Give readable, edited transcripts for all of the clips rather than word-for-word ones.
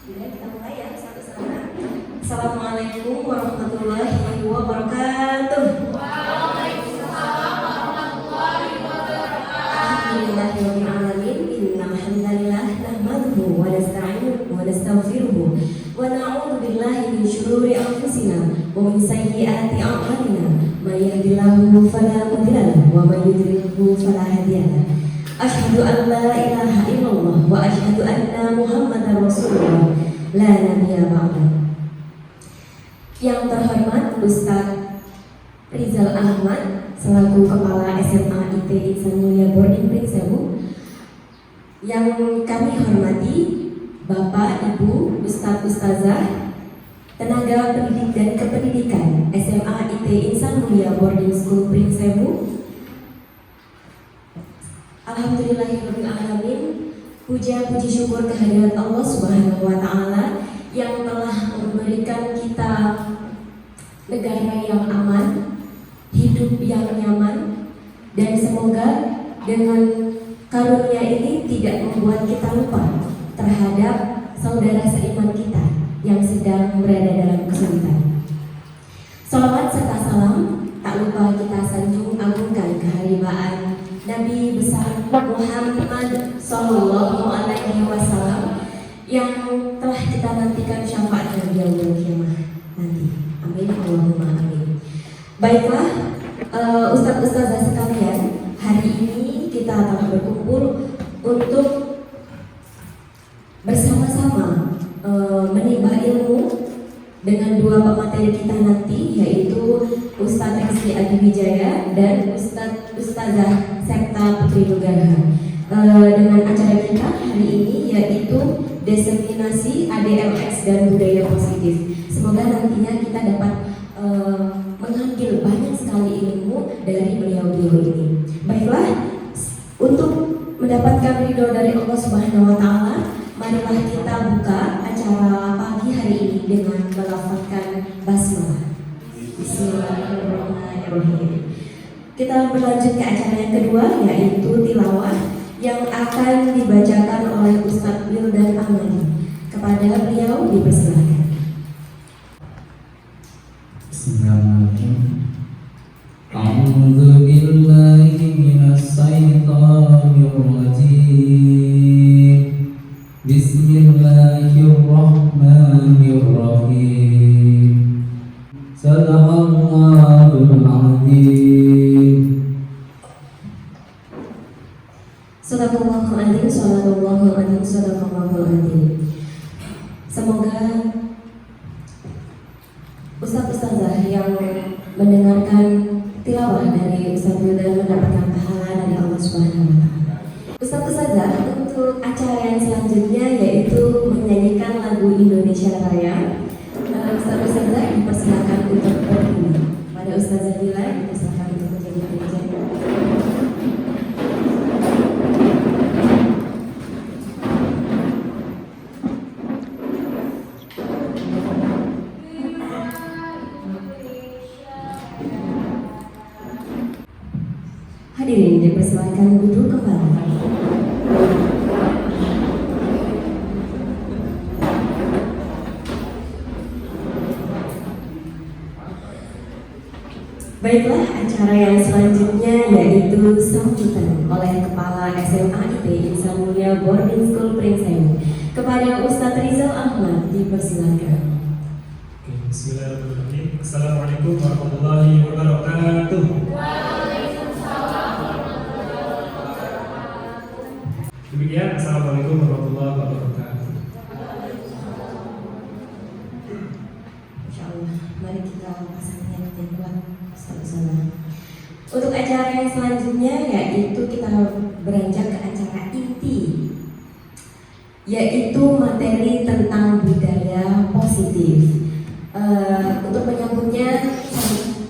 Bila kita mulai ya satu sama. Assalamualaikum warahmatullahi wabarakatuh. Waalaikumsalam warahmatullahi wabarakatuh. Alhamdulillahirabbil alamin. Innal hamdalillah nahmaduhu wa nasta'inuhu wa nastaghfiruh wa na'udzu billahi min shururi anfusina wa min sayyiati a'malina. May yahdihillahu fala mudilla lahu wa may yudlilhu fala hadiya lahu. Asyhadu an la ilaha illallah wa asyhadu anna Muhammadar Rasulullah la nabiyya ba'da. Yang terhormat Ustaz Rizal Ahmad selaku Kepala SMA IT Insan Mulia Boarding Pringsewu. Yang kami hormati Bapak, Ibu, Ustaz, Ustazah, tenaga pendidik dan kependidikan SMA IT Insan Mulia Boarding School Pringsewu. Alhamdulillahirabbil alamin. Puja puji syukur kehadirat Allah Subhanahu wa taala yang telah memberikan kita negara yang aman, hidup yang nyaman, dan semoga dengan karunia ini tidak membuat kita lupa terhadap saudara seiman kita yang sedang berada dalam kesulitan. Salawat serta salam tak lupa kita sanjung agungkan kehadiran Nabi besar Muhammad Sallallahu Alaihi Wasallam yang telah kita nantikan syafaatnya di yaumul qiyamah nanti. Amin Allahumma amin. Baiklah, Ustadz Ustazah sekalian, hari ini kita telah berkumpul untuk bersama-sama menimba ilmu dengan dua pemateri kita nanti, yaitu Ustadz Rizky Adiwijaya dan Ustazah Septa Putri Nugraha. Dengan acara kita hari ini yaitu diseminasi ADLX dan budaya positif. Semoga nantinya kita dapat mengambil banyak sekali ilmu dari beliau-beliau ini. Baiklah, untuk mendapatkan ridho dari Allah Subhanahu wa taala, marilah kita buka acara pagi hari ini dengan melafazkan basmalah. Bismillahirrahmanirrahim. Kita berlanjut ke acara yang kedua, yaitu tilawah yang akan dibacakan oleh Ustadz Wildan Amani. Kepada beliau dipersilakan. Bismillahirrahmanirrahim. A'udzu billahi minasy syaithanir rajim. Bismillahirrahmanirrahim. Sadaqallahul azim. Sadaqallahul azim, sadaqallahul azim, sadaqallahul azim. Semoga Ustaz-Ustazah yang mendengarkan tilawah dari Ustaz Wildan mendapatkan pahala dari Allah Subhanahu wa taala. Ustaz-Ustazah, untuk acara yang selanjutnya yaitu menyanyikan lagu Indonesia Raya. Ustaz-Ustazah dipersilakan untuk berdiri. Pada Ustazah Bila dipersilakan untuk menjadi penyanyi. Hadirin dipersilakan duduk kembali. Baiklah, acara yang selanjutnya yaitu sambutan oleh Kepala SMA IT Insan Mulia Boarding School Pringsewu. Kepada Ustadz Rizal Ahmad dipersilakan. Bismillahirrahmanirrahim. Assalamualaikum warahmatullahi wabarakatuh. Demikian, assalamualaikum warahmatullahi wabarakatuh. Insyaallah, mari kita pasangkan jadwal bersama. Untuk acara yang selanjutnya yaitu kita beranjak ke acara inti, yaitu materi tentang budaya positif. Untuk menyambutnya,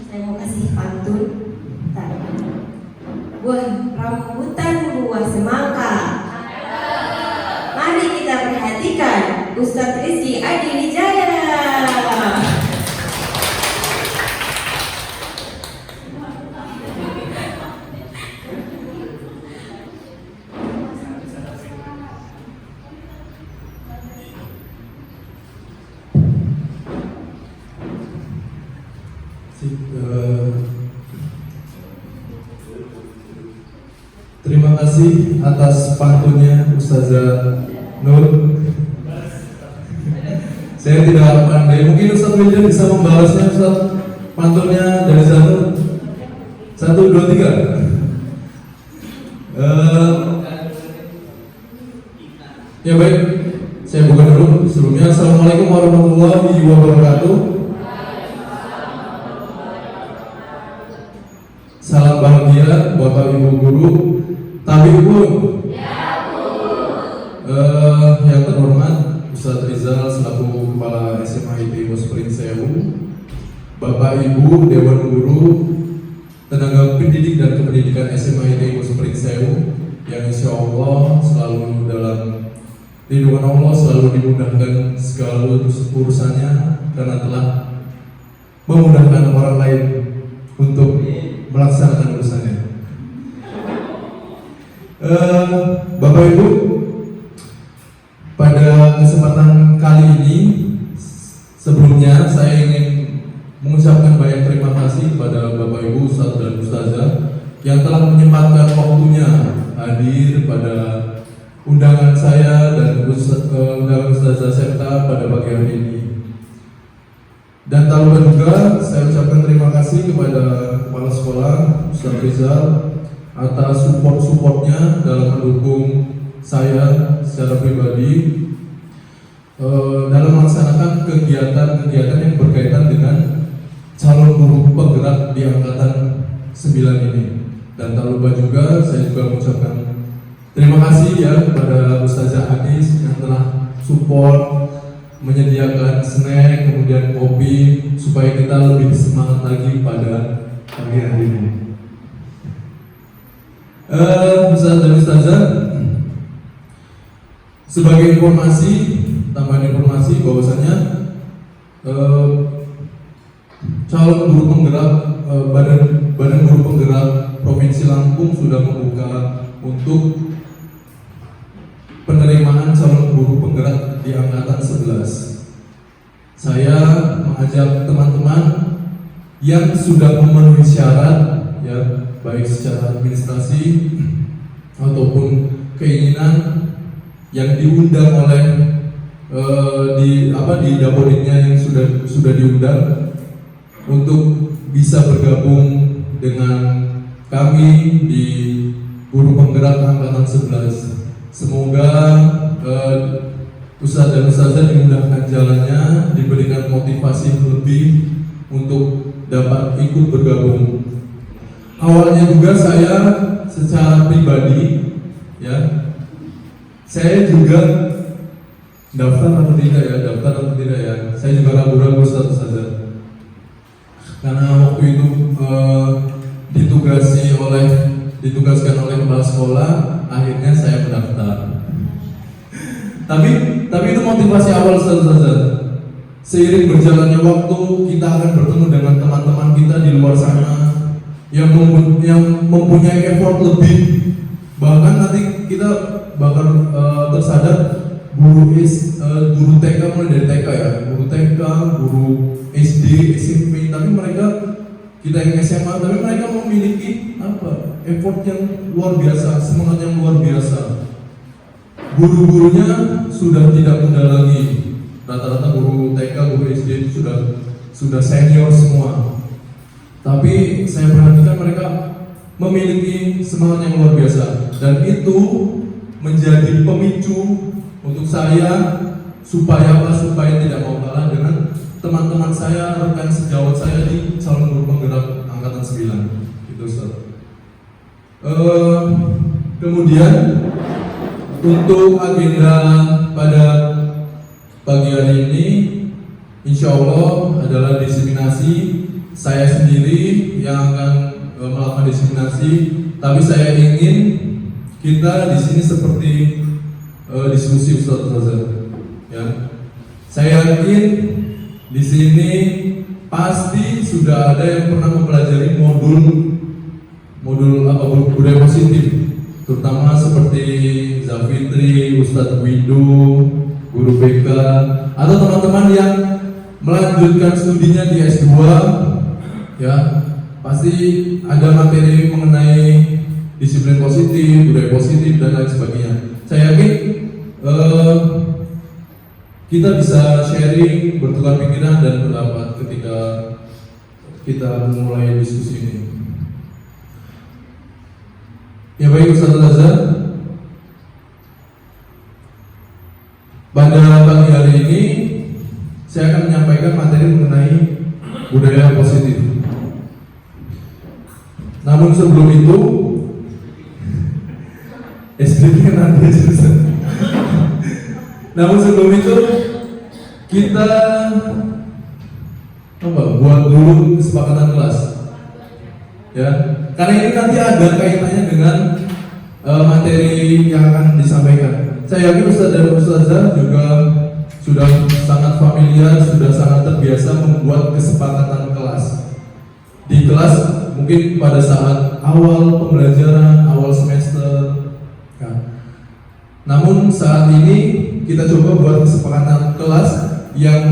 saya mau kasih pantun. Buah rambutan, buah semangka. Mari kita perhatikan Ustadz Rizky Adiwijaya. Terima kasih atas pantunnya Ustazah Nur. Saya tidak pandai, mungkin Ustaz Wildan bisa membalasnya. Ustaz, pantunnya dari Zanur 1, 2, 3. Ya baik, saya buka dulu sebelumnya. Assalamualaikum warahmatullahi wabarakatuh. Salam bahagia Bapak Ibu guru. Tabibun. Yang terhormat Ustaz Rizal selaku Kepala SMA ITB Spring Sewu, Bapak Ibu Dewan Guru, tenaga pendidik dan kependidikan SMA ITB Spring Sewu yang insya Allah selalu dalam lindungan Allah, selalu dimudahkan segala urusannya karena telah memudahkan orang lain untuk melaksanakan urusannya. Bapak Ibu, pada kesempatan kali ini sebelumnya saya ingin mengucapkan banyak terima kasih kepada Bapak Ibu Ustaz dan Ustazah yang telah menyempatkan waktunya hadir pada undangan saya dan undangan Ustazah Septa pada pagi hari ini. Dan tak lupa juga saya ucapkan terima kasih kepada Kepala Sekolah Ustaz Rizal atas support-supportnya dalam mendukung saya secara pribadi dalam melaksanakan kegiatan-kegiatan yang berkaitan dengan calon guru penggerak di angkatan 9 ini. Dan tak lupa juga saya juga mengucapkan terima kasih ya kepada Ustazah Adis yang telah support menyediakan snack kemudian kopi supaya kita lebih semangat lagi pada pagi hari ini. Ustaz dan Ustazah, sebagai informasi, tambahan informasi bahwasanya calon guru penggerak badan guru penggerak Provinsi Lampung sudah membuka untuk penerimaan calon guru penggerak di angkatan 11. Saya mengajak teman-teman yang sudah memenuhi syarat ya, baik secara administrasi ataupun keinginan yang diundang oleh di daporitnya yang sudah diundang untuk bisa bergabung dengan kami di guru penggerak angkatan 11. Semoga Ustaz dan Ustazah dimudahkan jalannya, diberikan motivasi lebih untuk dapat ikut bergabung. Awalnya juga saya secara pribadi ya, saya juga daftar atau tidak ya, saya juga ragu-ragu Ustaz Ustazah, karena waktu itu ditugaskan oleh kepala sekolah, akhirnya saya mendaftar. Tapi itu motivasi awal Ustaz. Seiring berjalannya waktu, kita akan bertemu dengan teman-teman kita di luar sana yang mempunyai effort lebih. Bahkan nanti kita bakal tersadar guru TK, mulai dari TK ya, guru TK, guru SD, SMP, tapi mereka, kita yang SMA, tapi mereka memiliki effort yang luar biasa, semangat yang luar biasa. Guru-gurunya sudah tidak muda lagi, rata-rata guru TK, guru SD itu sudah senior semua. Tapi saya perhatikan mereka memiliki semangat yang luar biasa, dan itu menjadi pemicu untuk saya supaya tidak mau kalah dengan teman-teman saya, rekan sejawat saya di calon guru penggerak angkatan 9. Itu Ustaz. Kemudian untuk agenda pada pagi hari ini, insya Allah adalah diseminasi. Saya sendiri yang akan melakukan diseminasi, tapi saya ingin kita di sini seperti diskusi Ustaz. Ya, saya yakin di sini pasti sudah ada yang pernah mempelajari modul budaya positif, terutama seperti Zafitri, Ustadz Widu, guru BK, atau teman-teman yang melanjutkan studinya di S2, ya pasti ada materi mengenai disiplin positif, budaya positif dan lain sebagainya. Saya yakin kita bisa sharing, bertukar pikiran dan pendapat ketika kita memulai diskusi ini. Ya baik Ustaz Azhar, pada pagi hari ini saya akan menyampaikan materi mengenai budaya positif. Namun sebelum itu, SPP nanti aja Ustaz. Namun sebelum itu kita buat dulu kesepakatan kelas, ya. Karena ini nanti ada kaitannya dengan materi yang akan disampaikan. Saya yakin Ustaz dan Ustazah juga sudah sangat familiar, sudah sangat terbiasa membuat kesepakatan kelas. Di kelas mungkin pada saat awal pembelajaran, awal semester. Ya. Namun saat ini kita coba buat kesepakatan kelas yang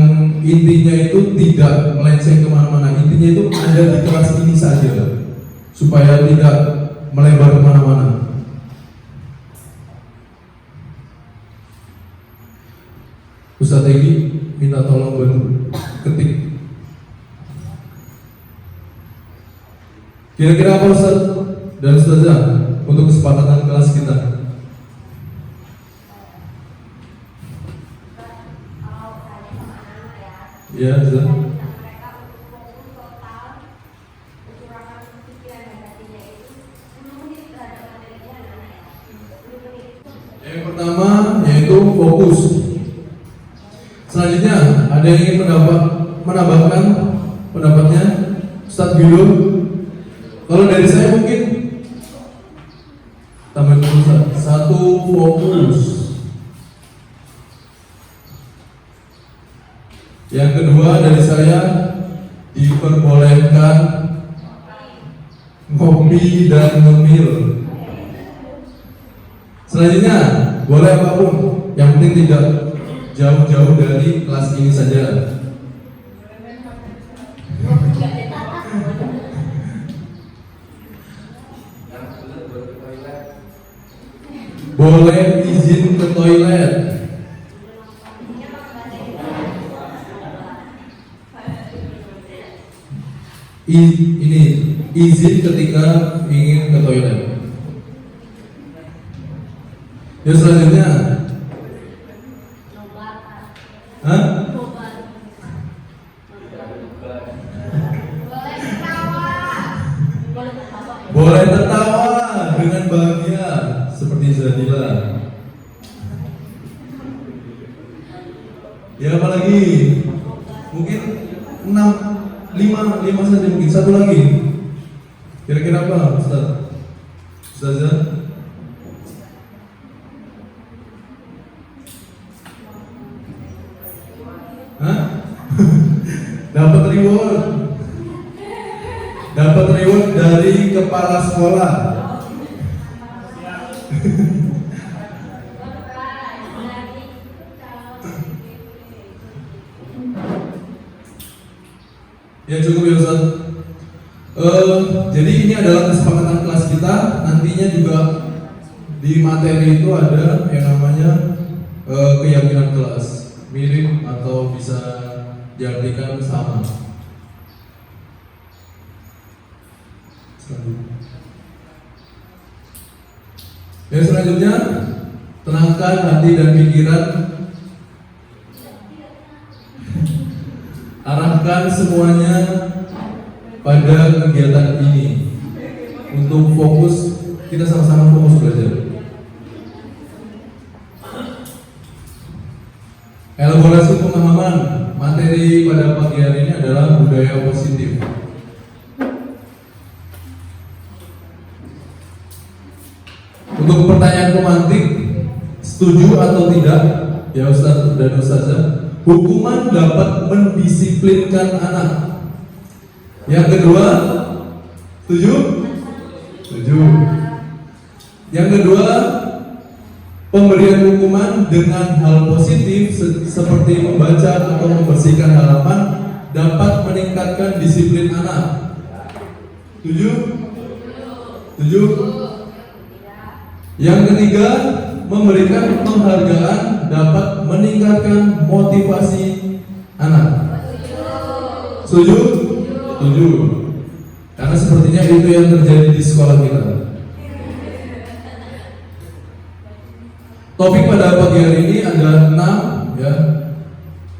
intinya itu tidak melenceng kemana-mana. Intinya itu ada di kelas ini saja, supaya tidak melebar kemana-mana. Ustaz Egi minta tolong bantu ketik. Kira-kira apa Ustaz dan Ustazah untuk kesepakatan kelas kita? Ya, Ustaz. Yang pertama yaitu fokus. Selanjutnya ada yang ingin menambahkan pendapatnya, Ustaz Gulo? Kalau dari saya mungkin tambah Ustaz. Satu, fokus. Yang kedua dari saya, diperbolehkan ngopi dan ngemil. Selanjutnya boleh apapun, yang penting tidak jauh-jauh dari kelas ini saja. Boleh izin ke toilet. Ini izin ketika ingin ke toilet. Yang selanjutnya, hah? Boleh tertawa dengan bahagia seperti Zadila. Ya apalagi? Mungkin 5 saja mungkin. Satu lagi. Kira-kira apa Ustaz? Ustazah? Hah? Dapat reward dari kepala sekolah. Ya cukup ya Ustaz. Jadi ini adalah kesepakatan kelas kita. Nantinya juga di materi itu ada yang namanya keyakinan kelas, mirip atau bisa diartikan sama. Yang selanjutnya, tenangkan hati dan pikiran, arahkan semuanya pada kegiatan ini untuk fokus, kita sama-sama fokus belajar. Elaborasi pemahaman materi pada pagi hari ini adalah budaya positif. Untuk pertanyaan pemantik, setuju atau tidak, ya Ustaz dan Ustazah, hukuman dapat mendisiplinkan anak. Yang kedua, setuju? Setuju. Yang kedua, pemberian hukuman dengan hal positif seperti membaca atau membersihkan halaman dapat meningkatkan disiplin anak. Setuju? Setuju? Yang ketiga, memberikan penghargaan dapat meningkatkan motivasi anak. Setuju? Setuju. Karena sepertinya itu yang terjadi di sekolah kita. Topik pada pagi hari ini ada 6 ya.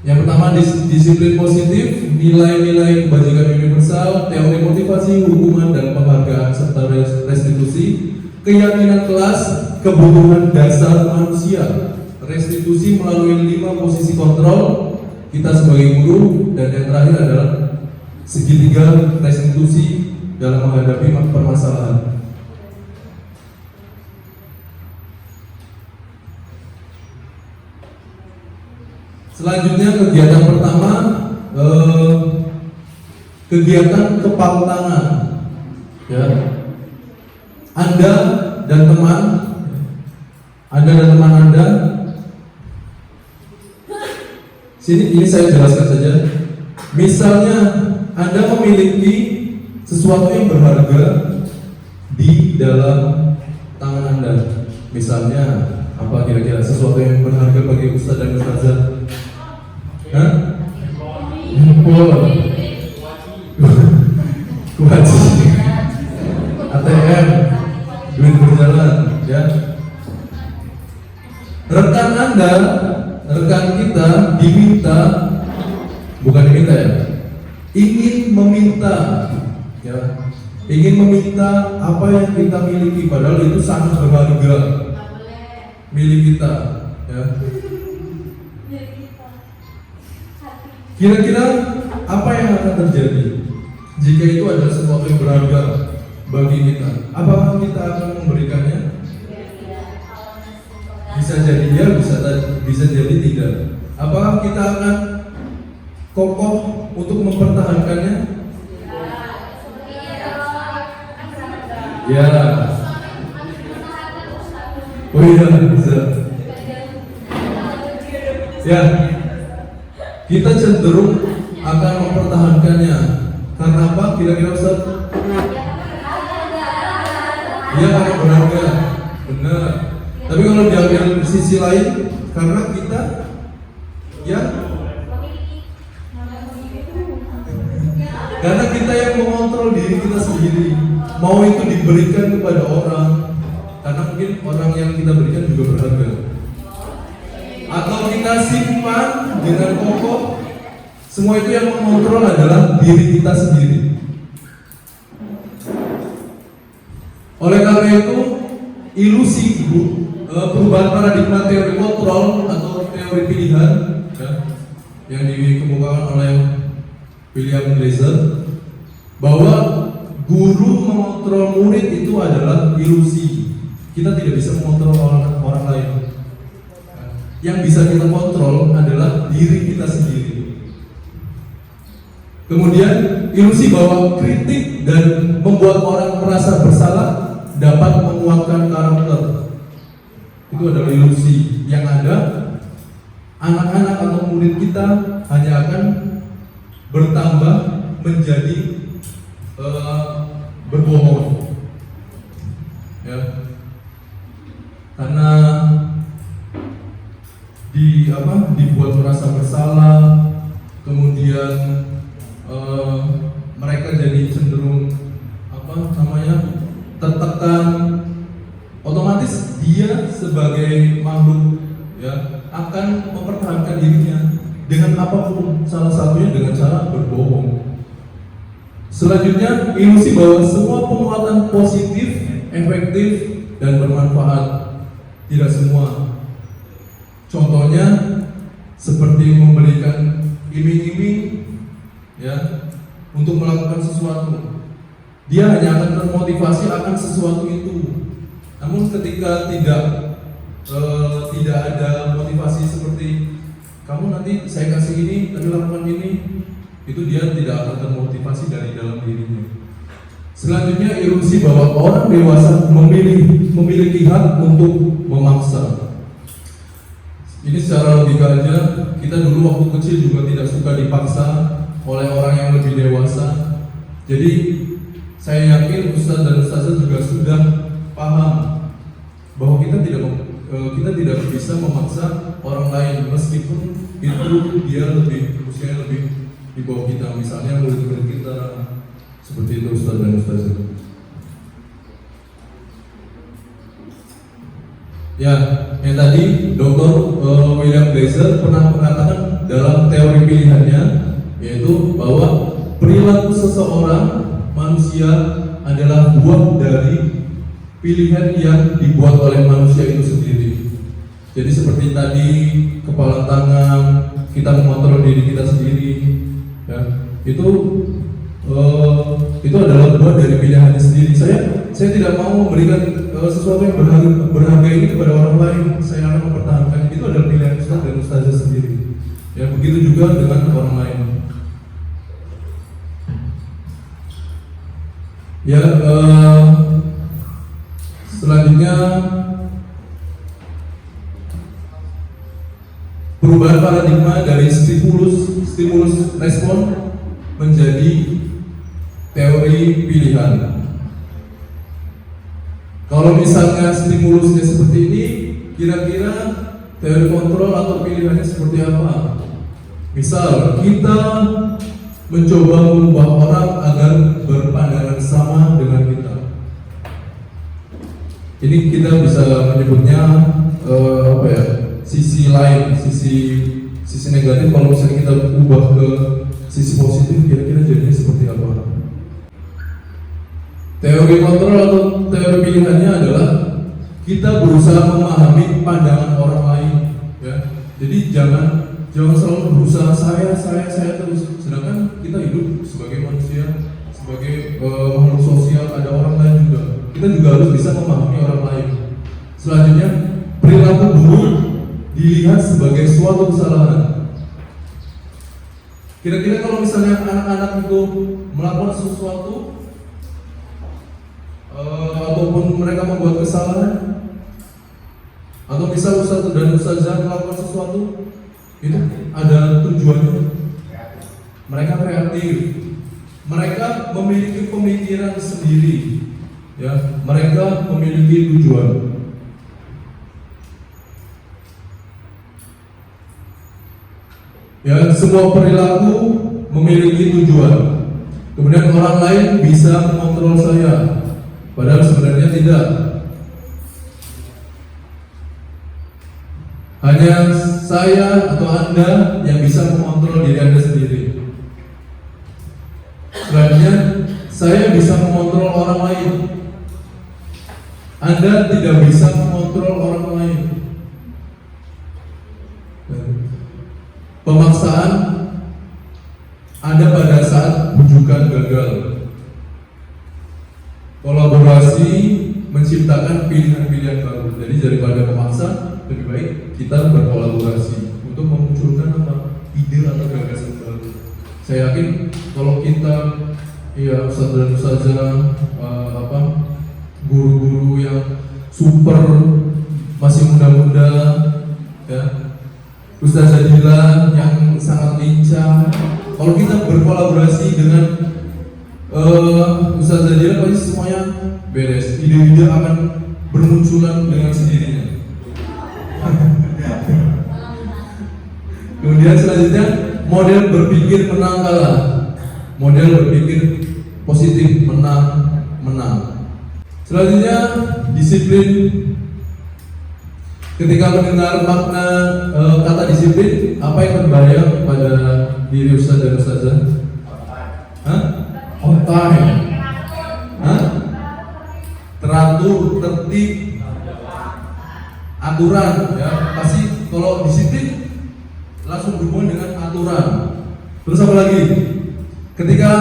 Yang pertama disiplin positif, nilai-nilai kebajikan universal, teori motivasi, hukuman dan penghargaan serta restitusi, keyakinan kelas, kebutuhan dasar manusia, restitusi melalui 5 posisi kontrol kita sebagai guru, dan yang terakhir adalah segitiga restitusi dalam menghadapi permasalahan. Selanjutnya kegiatan pertama, kegiatan kepal tangan. Ya. Anda dan teman Anda, ini saya jelaskan saja. Misalnya Anda memiliki sesuatu yang berharga di dalam tangan Anda. Misalnya apa kira-kira sesuatu yang berharga bagi Ustaz dan Ustazah? Hah? Handphone, kuaci, ATM, duit berjalan, ya. Rekan Anda, rekan kita diminta, bukan diminta ya, ingin meminta, ya, ingin meminta apa yang kita miliki, padahal itu sangat berharga milik kita, ya. Kira-kira apa yang akan terjadi jika itu adalah sesuatu yang berharga bagi kita? Apakah kita akan memberikannya? Bisa jadi ya, bisa jadi tidak. Apakah kita akan kokoh untuk mempertahankannya? Ya. Oh iya, bisa. Ya. Kita cenderung akan mempertahankannya. Karena apa? Kira-kira Ustaz? Iya, karena berharga. Benar. Tapi kalau diambil sisi lain, karena kita ya, karena kita yang mengontrol diri kita sendiri, mau itu diberikan kepada orang, karena mungkin orang yang kita berikan juga berharga, atau kita simpan dengan kokoh. Semua itu yang mengontrol adalah diri kita sendiri. Oleh karena itu, ilusi perubahan paradigma teori kontrol atau teori pilihan, ya, yang dikemukakan oleh William Glaser, bahwa guru mengontrol murid itu adalah ilusi. Kita tidak bisa mengontrol orang lain. Yang bisa kita kontrol adalah diri kita sendiri. Kemudian ilusi bahwa kritik dan membuat orang merasa bersalah dapat menguatkan karakter. Itu adalah ilusi. Yang ada, anak-anak atau murid kita hanya akan bertambah menjadi berbohong, ya, karena dibuat merasa bersalah, kemudian mereka jadi cenderung tertekan. Otomatis dia sebagai makhluk, ya, akan mempertahankan dirinya dengan apapun, salah satunya dengan cara berbohong. Selanjutnya, ilusi bahwa semua penguatan positif, efektif, dan bermanfaat. Tidak semua. Contohnya seperti memberikan iming-iming, ya, untuk melakukan sesuatu. Dia hanya akan termotivasi akan sesuatu itu. Namun ketika tidak ada motivasi seperti kamu nanti saya kasih ini, tapi lakukan ini, itu dia tidak akan termotivasi dari dalam dirinya. Selanjutnya, ilusi bahwa orang dewasa memiliki hak untuk memaksa. Ini secara logika aja, kita dulu waktu kecil juga tidak suka dipaksa oleh orang yang lebih dewasa. Jadi saya yakin Ustaz dan Ustazah juga sudah paham bahwa kita tidak bisa memaksa orang lain meskipun itu dia usianya lebih di bawah kita, misalnya murid-murid kita seperti itu, Ustaz dan Ustazah. Ya, yang tadi Dr. William Gleiser pernah mengatakan dalam teori pilihannya, yaitu bahwa perilaku seseorang manusia adalah buah dari pilihan yang dibuat oleh manusia itu sendiri. Jadi seperti tadi kepala tangan, kita mengontrol diri kita sendiri, ya, itu adalah buah dari pilihannya sendiri. Saya tidak mau memberikan sesuatu yang berharga ini kepada orang lain. Saya akan mempertahankan itu adalah pilihan Ustaz dan Ustazah sendiri. Ya, begitu juga dengan orang lain. Ya, selanjutnya perubahan paradigma dari stimulus respon menjadi teori pilihan. Kalau misalnya stimulusnya seperti ini, kira-kira teori kontrol atau pilihannya seperti apa? Misal kita mencoba mengubah orang agar berpandangan sama dengan kita. Ini kita bisa menyebutnya sisi lain, sisi negatif. Kalau misalnya kita ubah ke sisi positif, kira-kira jadinya seperti apa? Teori kontrol atau teori pilihannya adalah kita berusaha memahami pandangan orang lain, ya. Jadi jangan selalu berusaha saya terus, sedangkan kita hidup sebagai manusia, sebagai makhluk sosial, ada orang lain juga. Kita juga harus bisa memahami orang lain. Selanjutnya, perilaku buruk dilihat sebagai suatu kesalahan. Kira-kira kalau misalnya anak-anak itu melakukan sesuatu ataupun mereka membuat kesalahan, atau misal Ustaz dan Ustazah melakukan sesuatu, itu ada tujuannya. Mereka kreatif, mereka memiliki pemikiran sendiri, ya, mereka memiliki tujuan. Ya, semua perilaku memiliki tujuan. Kemudian orang lain bisa mengontrol saya, padahal sebenarnya tidak. Hanya saya atau Anda yang bisa mengontrol diri Anda sendiri. Selanjutnya, saya bisa mengontrol orang lain. Anda tidak bisa mengontrol orang lain. Pemaksaan ada pada saat bujukan gagal. Kolaborasi menciptakan pilihan-pilihan baru. Jadi daripada memaksa, lebih baik kita berkolaborasi untuk memunculkan ide atau gagasan baru. Saya yakin kalau kita, ya, Ustaz dan Ustazah, guru-guru yang super, masih muda-muda, ya, Ustazah Dila yang sangat lincah, kalau kita berkolaborasi dengan Ustazah Dila, pasti semuanya beres. Ide-ide akan bermunculan dengan sendirinya. Kemudian selanjutnya, model berpikir menang kalah. Model berpikir positif, menang. Selanjutnya, disiplin. Ketika mendengar makna kata disiplin, apa yang terbayang pada diri Ustaz dan Ustazah? On time. Teratur, tertib, aturan, ya. Pasti kalau disiplin langsung berhubungan dengan aturan. Terus apa lagi? Ketika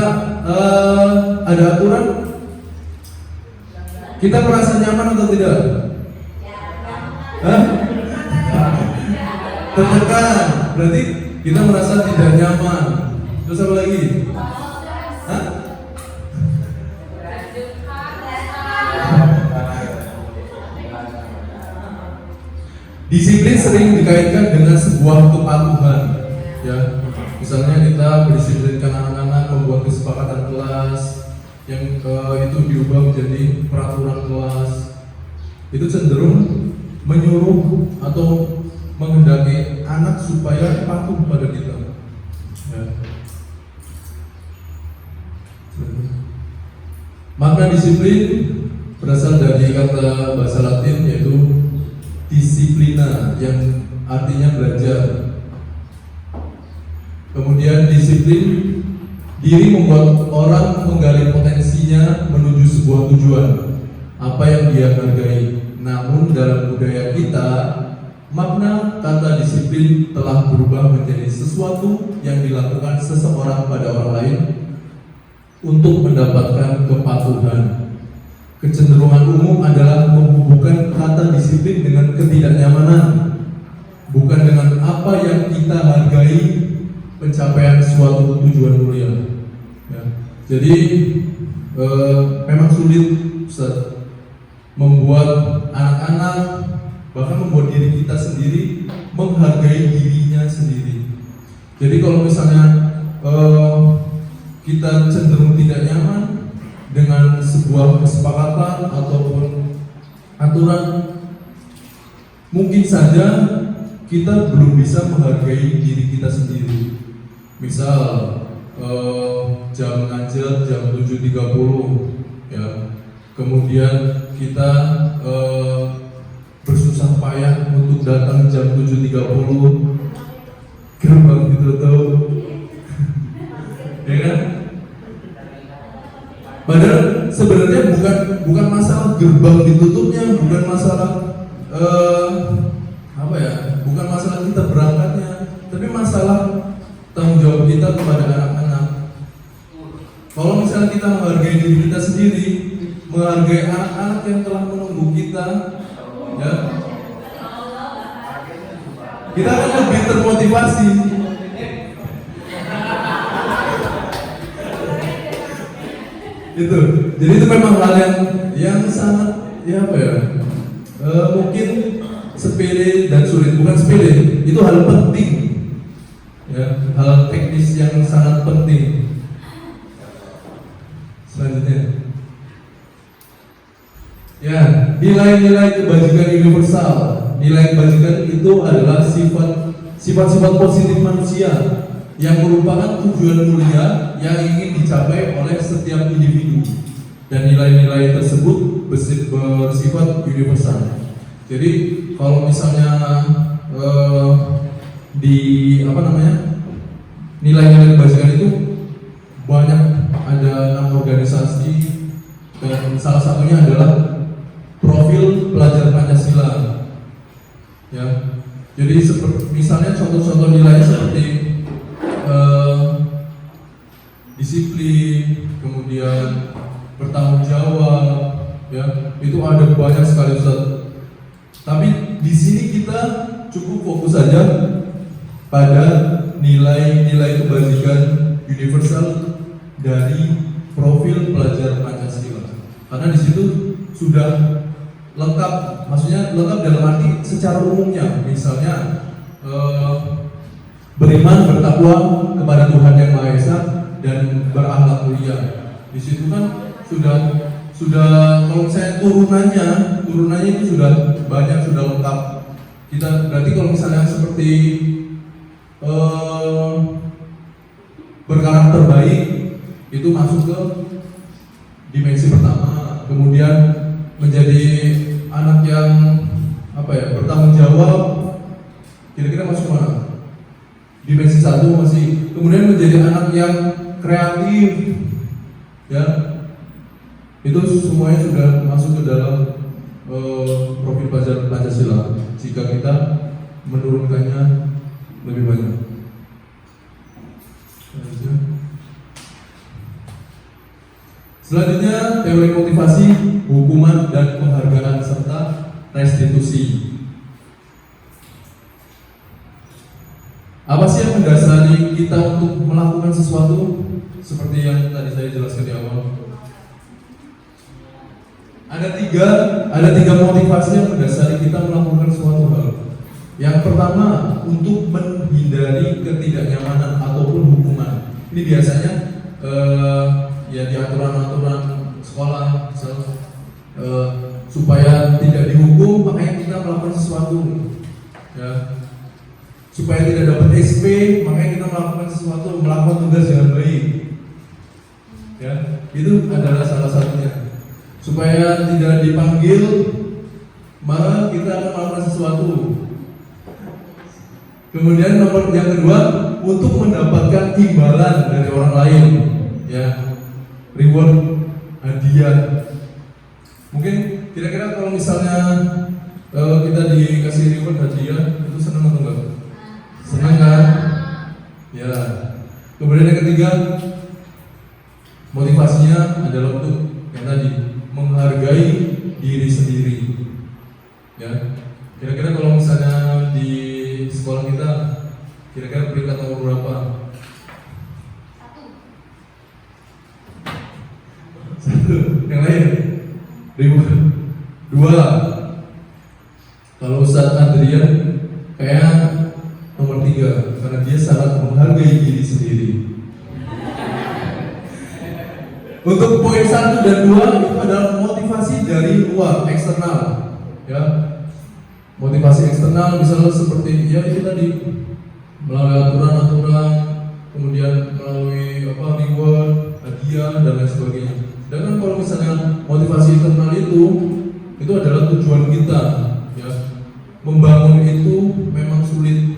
ada aturan, kita merasa nyaman atau tidak? Tertekan, berarti kita merasa tidak nyaman. Terus apa lagi? Disiplin sering dikaitkan dengan sebuah kepatuhan, ya. Misalnya kita mendisiplinkan anak-anak membuat kesepakatan kelas yang itu diubah menjadi peraturan kelas. itu cenderung menyuruh atau menghendaki anak supaya patuh pada kita. Ya. Makna disiplin berasal dari kata bahasa Latin yaitu disiplina yang artinya belajar. Kemudian disiplin diri membuat orang menggali potensinya menuju sebuah tujuan apa yang dia hargai. Namun dalam budaya kita, makna kata disiplin telah berubah menjadi sesuatu yang dilakukan seseorang pada orang lain untuk mendapatkan kepatuhan. Kecenderungan umum adalah menghubungkan kata disiplin dengan ketidaknyamanan, bukan dengan apa yang kita hargai, pencapaian suatu tujuan mulia. Ya. Jadi memang sulit, Ustaz, membuat anak-anak, bahkan membuat diri kita sendiri menghargai dirinya sendiri. Jadi kalau misalnya kita cenderung tidak nyaman dengan sebuah kesepakatan ataupun aturan, mungkin saja kita belum bisa menghargai diri kita sendiri. Misal jam ngajar jam 7.30 ya. Kemudian kita bersusah payah untuk datang jam 7.30, gerbang ditutup, ya kan? Padahal sebenarnya bukan masalah gerbang ditutupnya, bukan masalah bukan masalah kita berangkatnya, tapi masalah tanggung jawab kita kepada anak-anak. Kalau misalnya kita menghargai diri kita sendiri, menghargai anak-anak yang telah menunggu kita, ya, kita akan lebih termotivasi. Itu, jadi itu memang hal yang sangat mungkin sepele dan sulit, bukan sepele, itu hal penting, ya, hal teknis yang sangat penting. Selanjutnya, ya, nilai-nilai kebajikan universal. Nilai kebajikan itu adalah sifat-sifat positif manusia yang merupakan tujuan mulia yang ingin dicapai oleh setiap individu, dan nilai-nilai tersebut bersifat universal. Jadi kalau misalnya nilai-nilai kebajikan itu banyak, ada 6 organisasi, dan salah satunya adalah profil pelajar Pancasila. Ya, jadi misalnya contoh-contoh nilainya seperti disiplin, kemudian bertanggung jawab, ya, itu ada banyak sekali, Ustaz. Tapi di sini kita cukup fokus saja pada nilai-nilai kebajikan universal dari profil pelajar Pancasila, karena di situ sudah lengkap, maksudnya lengkap dalam arti secara umumnya, misalnya beriman, bertakwa kepada Tuhan Yang Maha Esa, dan berakhlak mulia. Di situ kan sudah kalau saya turunannya itu sudah banyak, sudah lengkap. Kita berarti kalau misalnya seperti berkarakter baik itu masuk ke dimensi pertama. Kemudian menjadi anak yang bertanggung jawab, kira-kira masuk mana? Dimensi 1 masih. Kemudian menjadi anak yang kreatif, ya, itu semuanya sudah masuk ke dalam profil pelajar Pancasila jika kita menurunkannya lebih banyak. Selanjutnya, teori motivasi, hukuman, dan penghargaan serta restitusi. Apa sih yang mendasari kita untuk melakukan sesuatu? Seperti yang tadi saya jelaskan di awal, ada tiga motivasi yang mendasari kita melakukan suatu hal. Yang pertama, untuk menghindari ketidaknyamanan ataupun hukuman. Ini biasanya ya di aturan-aturan sekolah, supaya tidak dihukum, makanya kita melakukan sesuatu, ya. Supaya tidak dapat SP, makanya kita melakukan sesuatu, melakukan tugas dengan baik, ya. Itu adalah salah satunya. Supaya tidak dipanggil, maka kita akan melakukan sesuatu. Kemudian nomor yang kedua, untuk mendapatkan imbalan dari orang lain, ya, reward, hadiah. Mungkin kira-kira kalau misalnya kita dikasih reward, hadiah, itu senang atau enggak? Senang kan? Ya. Kemudian yang ketiga, motivasinya adalah untuk yang tadi, menghargai diri sendiri. Ya. Kira-kira kalau misalnya di sekolah kita, kira-kira peringkat nomor berapa? Satu. Yang lain? Dua. Kalau Ustadz Adrian kayak nomor 3, karena dia sangat menghargai diri sendiri. Untuk poin 1 dan 2 itu adalah motivasi dari luar, eksternal, ya. Motivasi eksternal misalnya seperti ya itu tadi, melalui aturan-aturan, kemudian melalui reward, hadiah dan lain sebagainya. Dan kalau misalnya motivasi internal itu adalah tujuan kita, ya. Membangun itu memang sulit.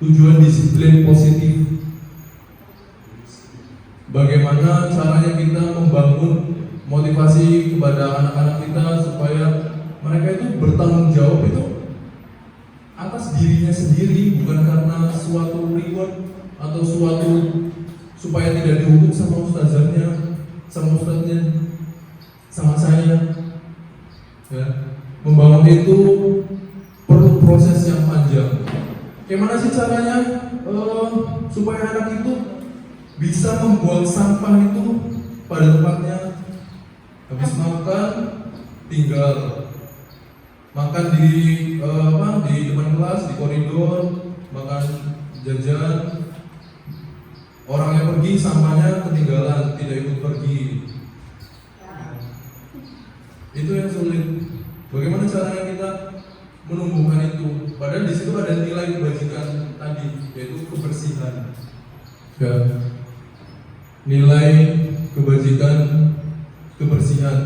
Tujuan disiplin positif. Bagaimana caranya kita membangun motivasi kepada anak-anak kita supaya mereka itu bertanggung jawab itu atas dirinya sendiri, bukan karena suatu reward atau suatu supaya tidak dihukum sama ustazahnya, sama ustaznya, sama saya. Ya. Membangun itu perlu proses yang panjang. Gimana sih caranya supaya anak itu bisa membuang sampah itu pada tempatnya? Habis makan tinggal makan di depan kelas, di koridor, makan jajan. Orang yang pergi sampahnya ketinggalan, tidak ikut pergi. Itu yang sulit. Bagaimana caranya kita menumbuhkan itu? Padahal di situ ada nilai kebajikan tadi, yaitu kebersihan. Ya. Nilai kebajikan, kebersihan.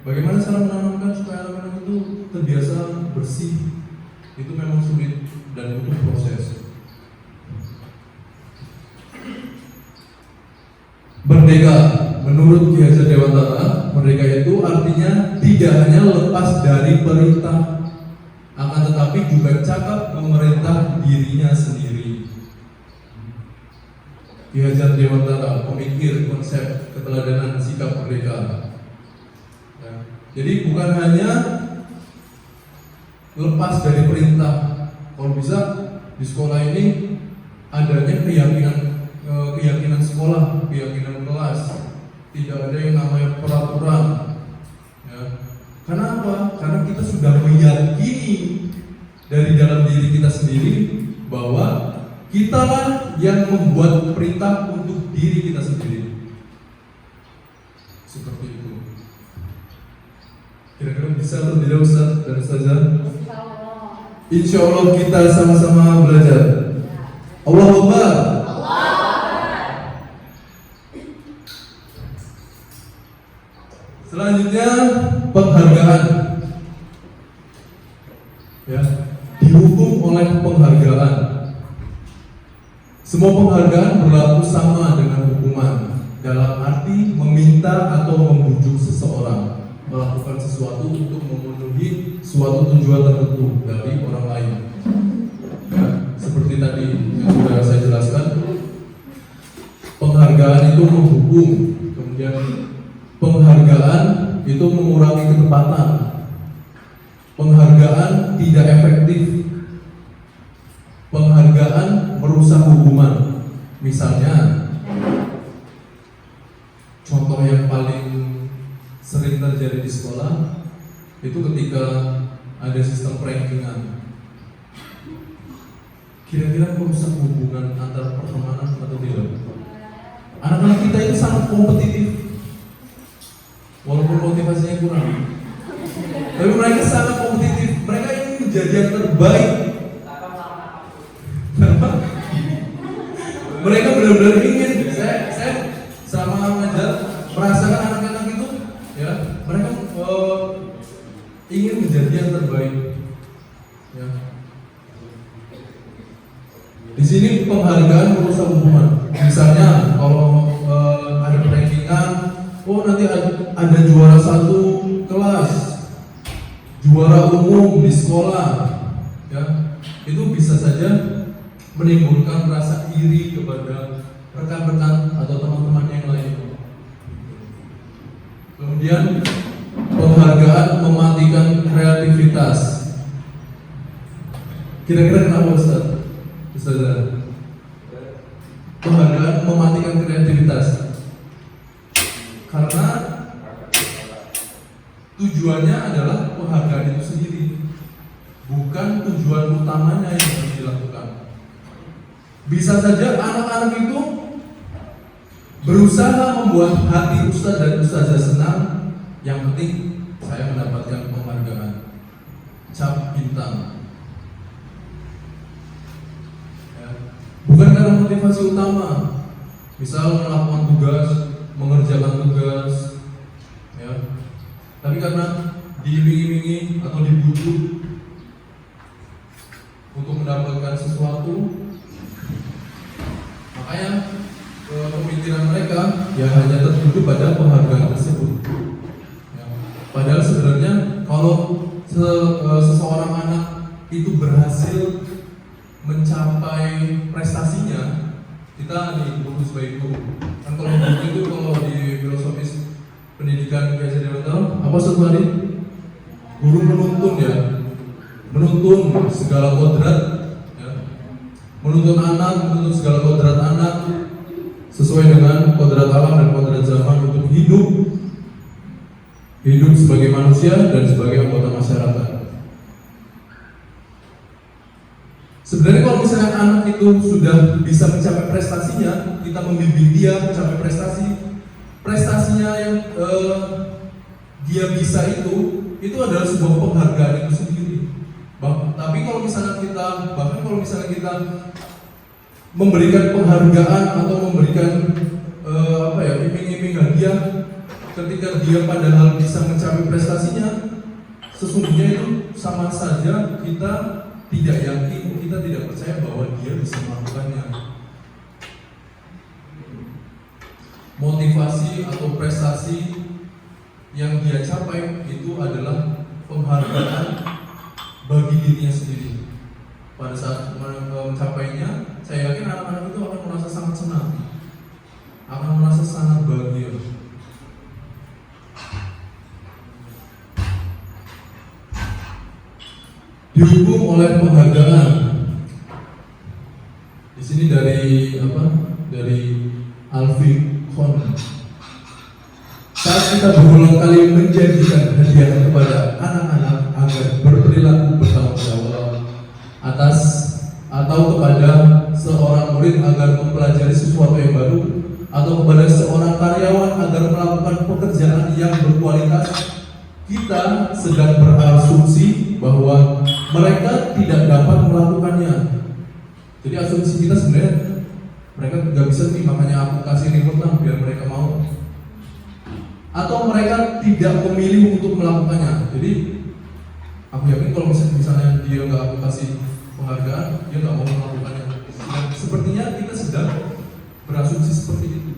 Bagaimana cara menanamkan supaya anak-anak itu terbiasa bersih? Itu memang sulit dan butuh proses. Merdeka, menurut Ki Hajar Dewantara, merdeka itu artinya tidak hanya lepas dari perintah, akan tetapi juga cakap memerintah dirinya sendiri. Ki Hajar Dewantara, pemikir konsep keteladanan sikap merdeka. Ya. Jadi bukan hanya lepas dari perintah. Kalau bisa di sekolah ini adanya keyakinan sekolah, keyakinan kelas. Tidak ada yang namanya peraturan. Ya. Karena apa? Karena kita sudah meyakini dari dalam diri kita sendiri bahwa kitalah yang membuat perintah untuk diri kita sendiri. Seperti itu. Kira-kira bisa atau tidak Ustaz dan Ustazah? Insya Allah kita sama-sama belajar. Allahu Akbar. Selanjutnya penghargaan. Ya, dihukum oleh penghargaan. Semua penghargaan berlaku sama dengan hukuman, dalam arti meminta atau membujuk seseorang melakukan sesuatu untuk memenuhi suatu tujuan tertentu dari orang lain. Ya, seperti tadi yang sudah saya jelaskan, penghargaan itu menghukum, kemudian penghargaan itu mengurangi ketepatan, penghargaan tidak efektif, penghargaan merusak hubungan. Misalnya, contoh yang paling sering terjadi di sekolah itu ketika ada sistem rankingan. Kira-kira merusak hubungan antar pertemanan atau tidak? Anak-anak kita itu sangat kompetitif, walaupun motivasinya kurang. Tapi mereka sangat kompetitif. Mereka ingin menjadi yang terbaik. Mereka benar-benar ingin. Saya sama ngajar merasakan anak-anak itu, ya, mereka ingin menjadi yang terbaik. Ya. Di sini penghargaan merusak hubungan. Misalnya kalau ada rankingan, oh nanti ada juara 1 kelas, juara umum di sekolah, ya, itu bisa saja menimbulkan rasa iri kepada rekan-rekan atau teman-teman yang lain. Kemudian penghargaan mematikan kreativitas. Kira-kira kenapa Ustaz? Penghargaan mematikan kreativitas. Karena tujuannya adalah penghargaan itu sendiri, bukan tujuan utamanya yang harus dilakukan. Bisa saja anak-anak itu berusaha membuat hati ustaz dan ustazah senang. Yang penting saya mendapatkan penghargaan, cap bintang. Ya. Bukan karena motivasi utama. Misal melakukan tugas, mengerjakan tugas, ya. Tapi karena diiming-imingi atau dibujuk untuk mendapatkan sesuatu, makanya pemikiran mereka ya hanya tertuju pada penghargaan tersebut. Ya. Padahal sebenarnya kalau seseorang anak itu berhasil mencapai prestasinya, kita disebut sebagai guru. Kan kalau guru itu kalau di filosofis pendidikan biasa tahu apa sebenarnya? Guru menuntun, ya, menuntun segala kodrat, ya. Menuntun anak, menuntun segala kodrat anak sesuai dengan kodrat alam dan kodrat zaman untuk hidup sebagai manusia dan sebagai anggota masyarakat. Sebenarnya kalau misalnya anak itu sudah bisa mencapai prestasinya, kita membimbing dia mencapai prestasinya yang dia bisa itu adalah sebuah penghargaan itu sendiri. Tapi kalau misalnya kita memberikan penghargaan atau memberikan iming-iming hadiah ketika dia padahal bisa mencapai prestasinya, sesungguhnya itu sama saja kita tidak yakin, kita tidak percaya bahwa dia bisa melakukannya. Motivasi atau prestasi yang dia capai itu adalah penghargaan bagi dirinya sendiri. Pada saat mencapainya, saya yakin anak-anak itu akan merasa sangat senang, akan merasa sangat bahagia. Dihukum oleh penghargaan. Di sini dari Alfi Khon. Saat kita berulang kali menjanjikan hadiah kepada anak-anak agar berperilaku bertanggung jawab atas atau kepada seorang murid agar mempelajari sesuatu yang baru, atau kepada seorang karyawan agar melakukan pekerjaan yang berkualitas, kita sedang berasumsi bahwa mereka tidak dapat melakukannya. Jadi asumsi kita sebenarnya mereka nggak bisa nih, makanya aku kasih reward lah biar mereka mau. Atau mereka tidak memilih untuk melakukannya. Jadi aku yakin kalau misalnya dia nggak aku kasih penghargaan, dia nggak mau melakukannya. Dan sepertinya kita sedang berasumsi seperti itu.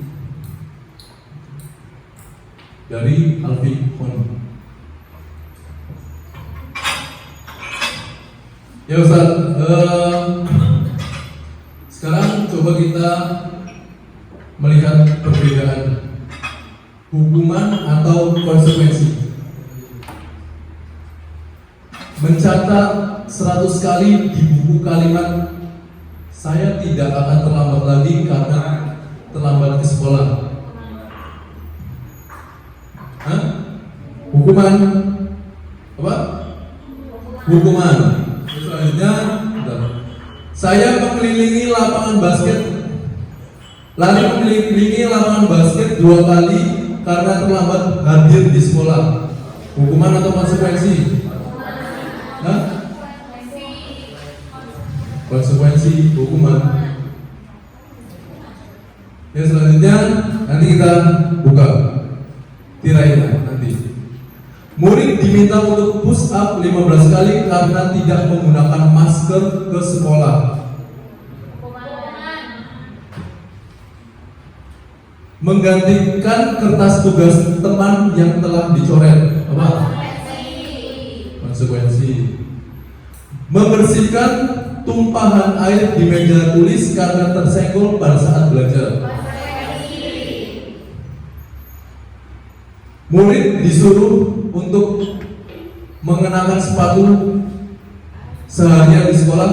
Dari Alfi Khon. Ya Ustaz, sekarang coba kita melihat perbedaan hukuman atau konsekuensi. Mencatat 100 kali di buku kalimat "Saya tidak akan terlambat lagi karena terlambat ke sekolah". Hukuman apa? Hukuman. Selanjutnya, saya mengelilingi lapangan basket, lalu mengelilingi lapangan basket 2 kali karena terlambat hadir di sekolah. Hukuman atau konsekuensi? Hah? Konsekuensi, hukuman. Ya, selanjutnya nanti kita buka tirainya nanti. Murid diminta untuk push up 15 kali karena tidak menggunakan masker ke sekolah. Menggantikan kertas tugas teman yang telah dicoret. Apa? Konsekuensi. Membersihkan tumpahan air di meja tulis karena tersenggol pada saat belajar. Murid disuruh untuk mengenakan sepatu seharian di sekolah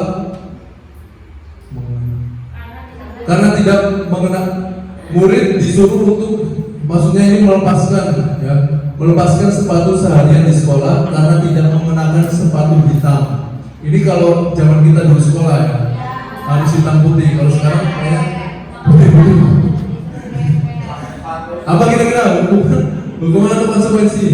karena tidak mengenakan. Murid disuruh untuk, maksudnya ini melepaskan, ya, melepaskan sepatu seharian di sekolah karena tidak mengenakan sepatu hitam. Ini kalau zaman kita dulu sekolah ya, harus hitam putih. Kalau sekarang kayak putih. Apa kira-kira hukuman atau konsekuensi?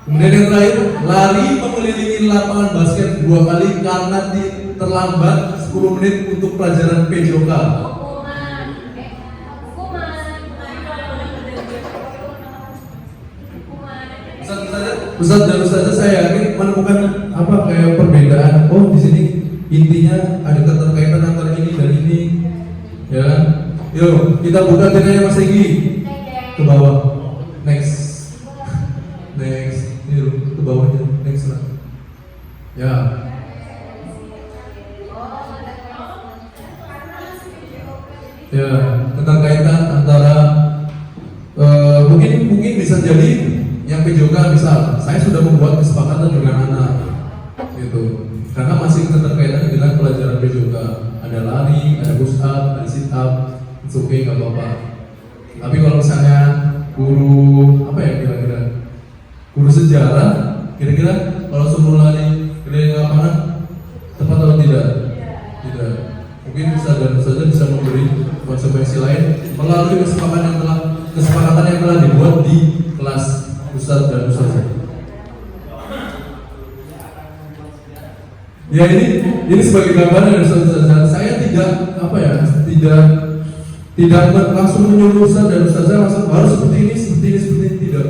Kemudian yang terakhir, lari mengelilingi lapangan basket 2 kali karena terlambat 10 menit untuk pelajaran PJOK. Ustaz dan Ustazah, saya yakin menemukan apa kayak perbedaan. Oh, di sini intinya ada keterkaitan antara ini dan ini, ya kan? Yuk kita buka tirainya Mas Egi ke bawah. Next. Ini ke bawahnya. Next lah. Ya. Ya, tentang kaitan antara mungkin bisa jadi yang PJOK, misal saya sudah membuat kesepakatan dengan anak gitu, karena masih keterkaitan dengan pelajaran PJOK, ada lari, ada push up, ada sit up, it's okay, nggak apa-apa. Tapi kalau misalnya guru apa ya, kira-kira guru sejarah, kira-kira kalau suruh lari keliling lapangan tepat atau tidak? Tidak. Mungkin Ustaz dan Ustazah bisa memberi konsekuensi lain melalui kesepakatan yang telah dibuat di kelas Ustaz dan Ustazah. Ya, ini sebagai gambaran dari Ustaz dan Ustazah. Saya tidak langsung menyuruh Ustaz dan Ustazah langsung harus seperti ini, tidak.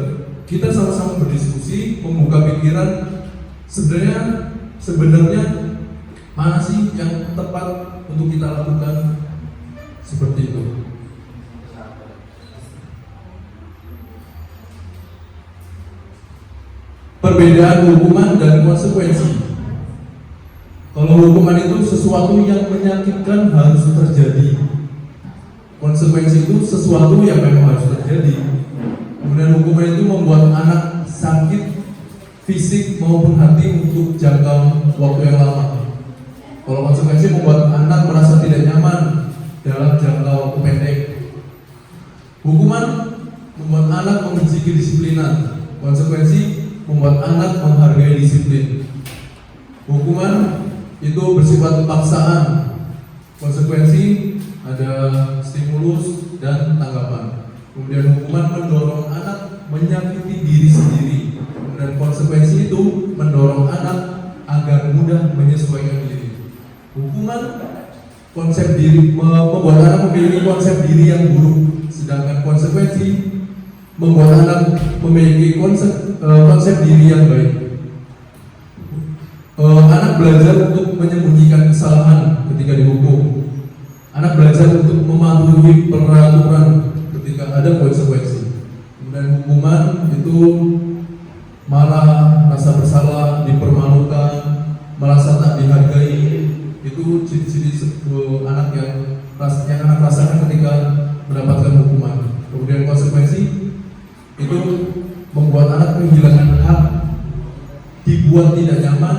Kita sama-sama berdiskusi, membuka pikiran. Sebenarnya mana sih yang tepat untuk kita lakukan seperti itu. Perbedaan hukuman dan konsekuensi. Kalau hukuman itu sesuatu yang menyakitkan harus terjadi. Konsekuensi itu sesuatu yang memang harus terjadi. Kemudian hukuman itu membuat anak sakit fisik maupun hati untuk jangka waktu yang lama. Kalau konsekuensi membuat anak merasa tidak nyaman dalam jangka waktu pendek. Hukuman membuat anak membenci kedisiplinan. Konsekuensi membuat anak menghargai disiplin. Hukuman itu bersifat paksaan. Konsekuensi ada stimulus dan tanggapan. Kemudian hukuman mendorong anak menyakiti diri sendiri. Dan konsekuensi itu mendorong anak agar mudah menyesuaikan diri. Hukuman konsep diri membuat anak memiliki konsep diri yang buruk, sedangkan konsekuensi membuat anak memiliki konsep diri yang baik. Anak belajar untuk menyembunyikan kesalahan ketika dihukum. Anak belajar untuk mematuhi peraturan ketika ada konsekuensi. Kemudian hukuman itu marah, rasa bersalah, dipermalukan, merasa tak dihargai. Itu ciri-ciri anak yang anak rasakan ketika mendapatkan hukuman. Kemudian konsekuensi itu membuat anak kehilangan hak, dibuat tidak nyaman,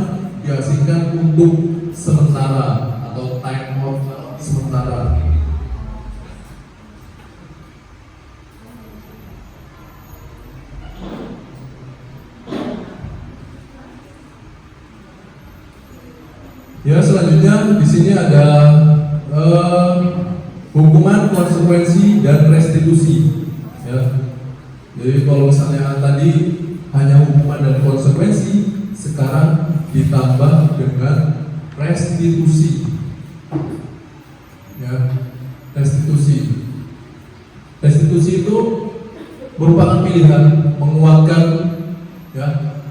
diasingkan untuk sementara atau time out sementara. Ya, selanjutnya di sini ada hukuman, konsekuensi, dan restitusi. Ya, Jadi kalau misalnya tadi hanya hukuman dan konsekuensi, sekarang ditambah dengan restitusi. Ya, restitusi. Restitusi itu merupakan pilihan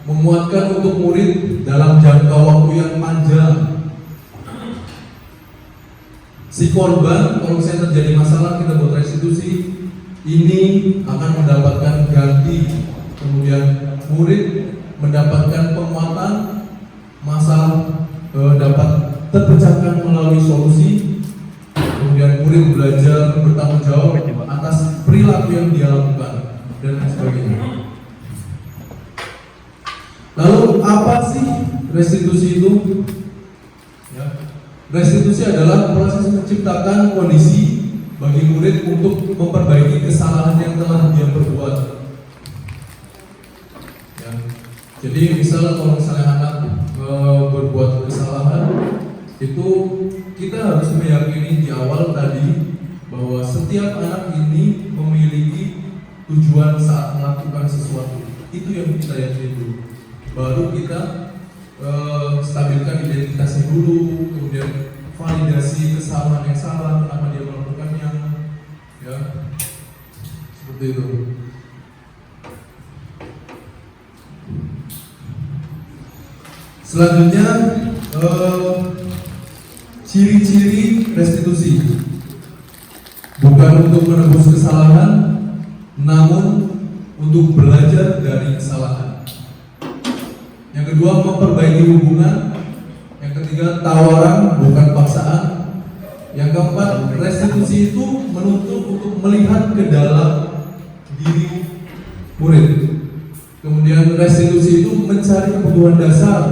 menguatkan untuk murid dalam jangka waktu yang panjang. Si korban kalau misalnya terjadi masalah kita buat restitusi, ini akan mendapatkan ganti. Kemudian murid mendapatkan penguatan, masalah dapat terpecahkan melalui solusi. Kemudian murid belajar bertanggung jawab atas perilaku yang dia lakukan dan lain sebagainya. Lalu apa sih restitusi itu? Ya. Restitusi adalah proses menciptakan kondisi bagi murid untuk memperbaiki kesalahan yang telah dia perbuat. Ya. Jadi kalau misalnya anak berbuat kesalahan, itu kita harus meyakini di awal tadi bahwa setiap anak ini memiliki tujuan saat melakukan sesuatu. Itu yang kita yakini dulu. Baru kita stabilkan identitasnya dulu, kemudian validasi kesalahan yang salah, kenapa dia melakukannya, ya seperti itu. Selanjutnya ciri-ciri restitusi, bukan untuk menebus kesalahan, namun untuk belajar dari kesalahan. Yang kedua, memperbaiki hubungan. Yang ketiga, tawaran bukan paksaan. Yang keempat, restitusi itu menuntut untuk melihat ke dalam diri murid. Kemudian restitusi itu mencari kebutuhan dasar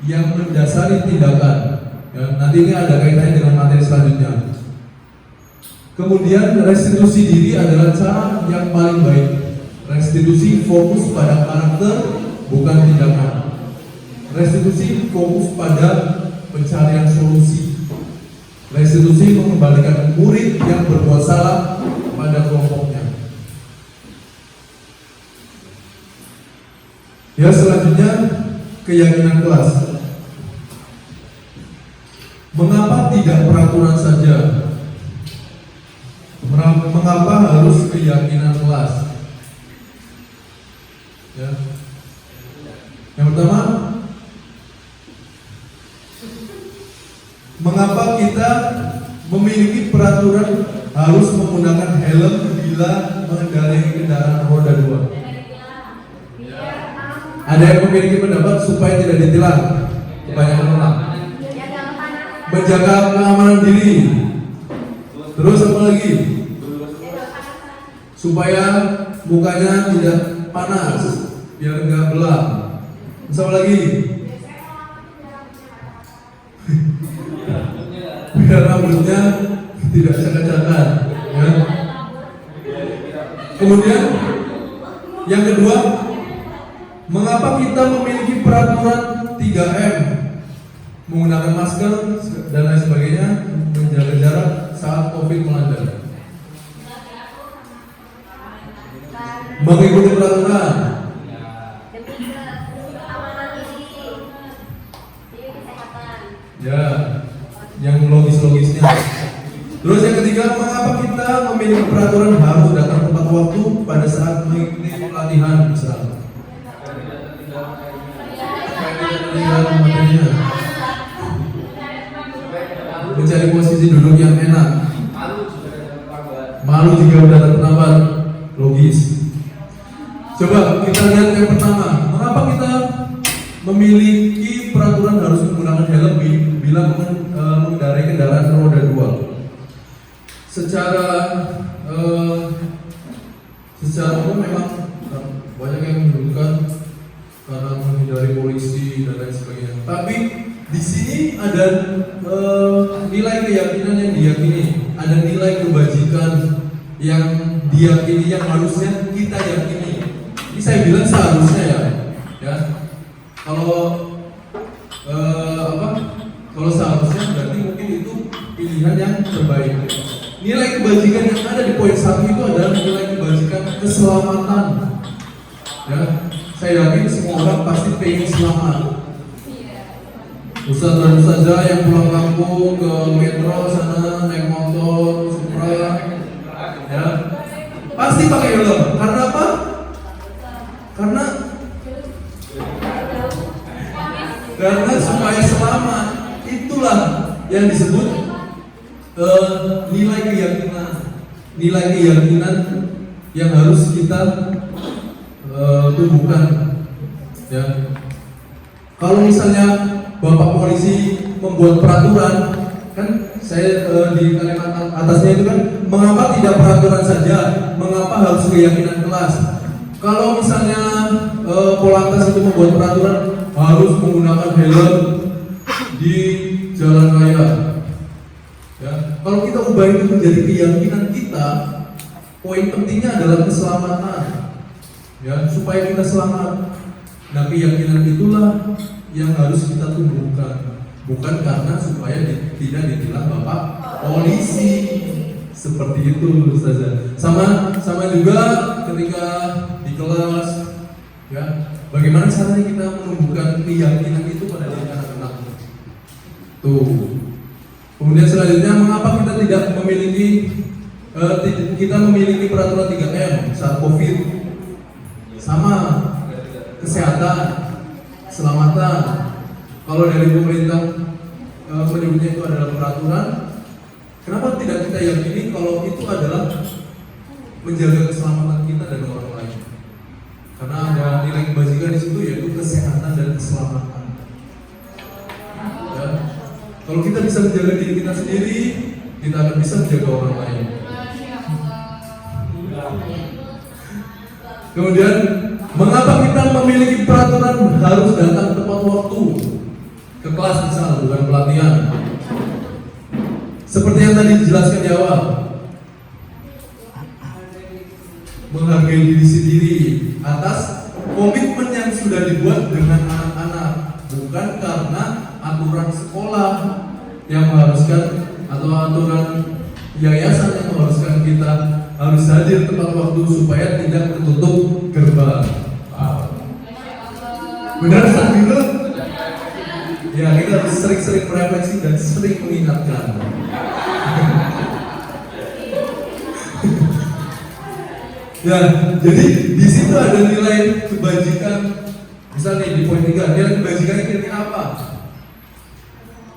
yang mendasari tindakan. Ya, nanti ini ada kaitannya dengan materi selanjutnya. Kemudian restitusi diri adalah cara yang paling baik. Restitusi fokus pada karakter, bukan tindakan. Restitusi fokus pada pencarian solusi. Restitusi mengembalikan murid yang berbuat salah pada kelompoknya. Ya, selanjutnya keyakinan kelas. Mengapa tidak peraturan saja? Mengapa harus keyakinan kelas? Ya. Yang pertama, mengapa kita memiliki peraturan harus menggunakan helm bila mengendarai kendaraan roda 2? Ada yang memiliki pendapat supaya tidak ditilang. Kebanyakan orang menjaga keamanan diri. Terus apa lagi? Supaya mukanya tidak panas, biar enggak belang. Terus apa lagi? Biar rambutnya tidak cakar-cakar, ya. Kemudian yang kedua, mengapa kita memiliki peraturan 3M, menggunakan masker dan lain sebagainya, menjaga jarak saat COVID melanda? Mengikuti peraturan. Ya, yang logis-logisnya. Terus yang ketiga, mengapa kita memiliki peraturan harus datang tepat waktu pada saat mengikuti pelatihan misalnya? Mencari posisi duduk yang enak. Malu jika udah terlambat, logis. Coba kita lihat yang pertama, mengapa kita memiliki peraturan harus menggunakan helm bila mengendarai kendaraan roda 2? Secara umum memang banyak yang menyebutkan karena menghindari polisi dan lain sebagainya. Tapi di sini ada nilai keyakinan yang diyakini, ada nilai kebajikan yang diyakini, yang harusnya kita yakini. Ini saya bilang seharusnya ya. Kalau seharusnya berarti mungkin itu pilihan yang terbaik. Nilai kebajikan yang ada di poin 1 itu adalah nilai kebajikan keselamatan. Ya, saya yakin semua orang pasti pengen selamat. Ustaz dan ustazah yang pulang kampung ke metro sana naik motor, Supra, ya pasti pakai helm. Karena apa? Karena supaya selamat. Itulah yang disebut nilai keyakinan yang harus kita tumbuhkan. Ya. Kalau misalnya Bapak polisi membuat peraturan, kan saya di kalimat atasnya itu kan, mengapa tidak peraturan saja, mengapa harus keyakinan kelas? Kalau misalnya Polantas itu membuat peraturan harus menggunakan helm di jalan raya, ya, kalau kita ubah itu menjadi keyakinan kita, poin pentingnya adalah keselamatan, ya, supaya kita selamat. Nah, keyakinan itulah yang harus kita tumbuhkan, bukan karena supaya tidak dibilang Bapak polisi. Seperti itu, Ustazah. Sama juga ketika di kelas, ya, bagaimana caranya kita menumbuhkan keyakinan itu pada diri anak-anak. Tuh. Kemudian selanjutnya, mengapa kita tidak memiliki kita memiliki peraturan 3M saat COVID? Sama, kesehatan, keselamatan. Kalau dari pemerintah menyebutnya itu adalah peraturan, kenapa tidak kita yakini kalau itu adalah menjaga keselamatan kita dan orang lain? Karena ada nilai kebajikan di situ, yaitu kesehatan dan keselamatan. Ya. Kalau kita bisa menjaga diri kita sendiri, kita akan bisa menjaga orang lain. Kemudian, mengapa kita memiliki peraturan harus datang tepat waktu ke kelas misalnya, bukan pelatihan? Seperti yang tadi dijelaskan di awal, menghargai diri sendiri atas komitmen yang sudah dibuat dengan anak-anak, bukan karena aturan sekolah yang mengharuskan atau aturan yayasan yang mengharuskan kita harus hadir tepat waktu supaya tidak tertutup gerbang. Benar Ustaz Bino? Ya, kita harus sering-sering merefleksi dan sering mengingatkan. Ya, jadi di situ ada nilai kebajikan. Misalnya di poin 3, nilai kebajikannya kira-kira apa?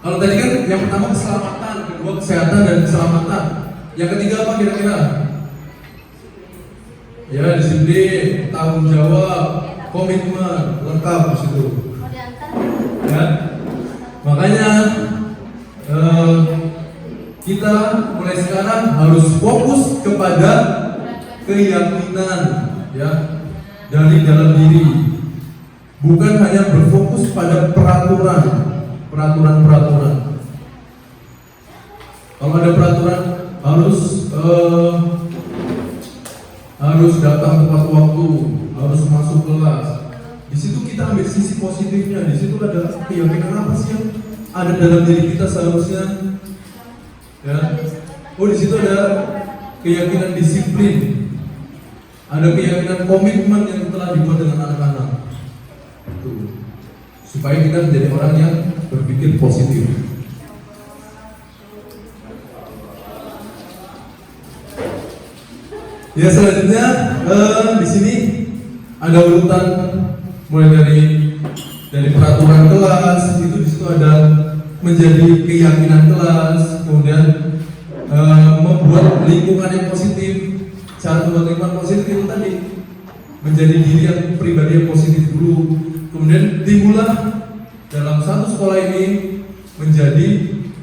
Kalau tadi kan yang pertama keselamatan, kedua kesehatan dan keselamatan. Yang ketiga apa kira-kira? Ya, disiplin, tanggung jawab, komitmen, lengkap di situ. Ya, makanya kita mulai sekarang harus fokus kepada keyakinan, ya, dari dalam diri, bukan hanya berfokus pada peraturan. Kalau ada peraturan harus datang tepat waktu, harus masuk kelas. Di situ kita ambil sisi positifnya. Di situ ada keyakinan apa sih yang ada dalam diri kita seharusnya. Ya. Oh, di situ ada keyakinan disiplin, ada keyakinan komitmen yang telah dibuat dengan anak-anak. Tuh. Supaya kita menjadi orang yang berpikir positif. Ya, selanjutnya di sini ada urutan mulai dari peraturan kelas, itu di situ ada menjadi keyakinan kelas, kemudian membuat lingkungan yang positif. Cara membuat lingkungan positif itu tadi menjadi diri yang pribadi yang positif dulu. Kemudian timbullah dalam satu sekolah ini menjadi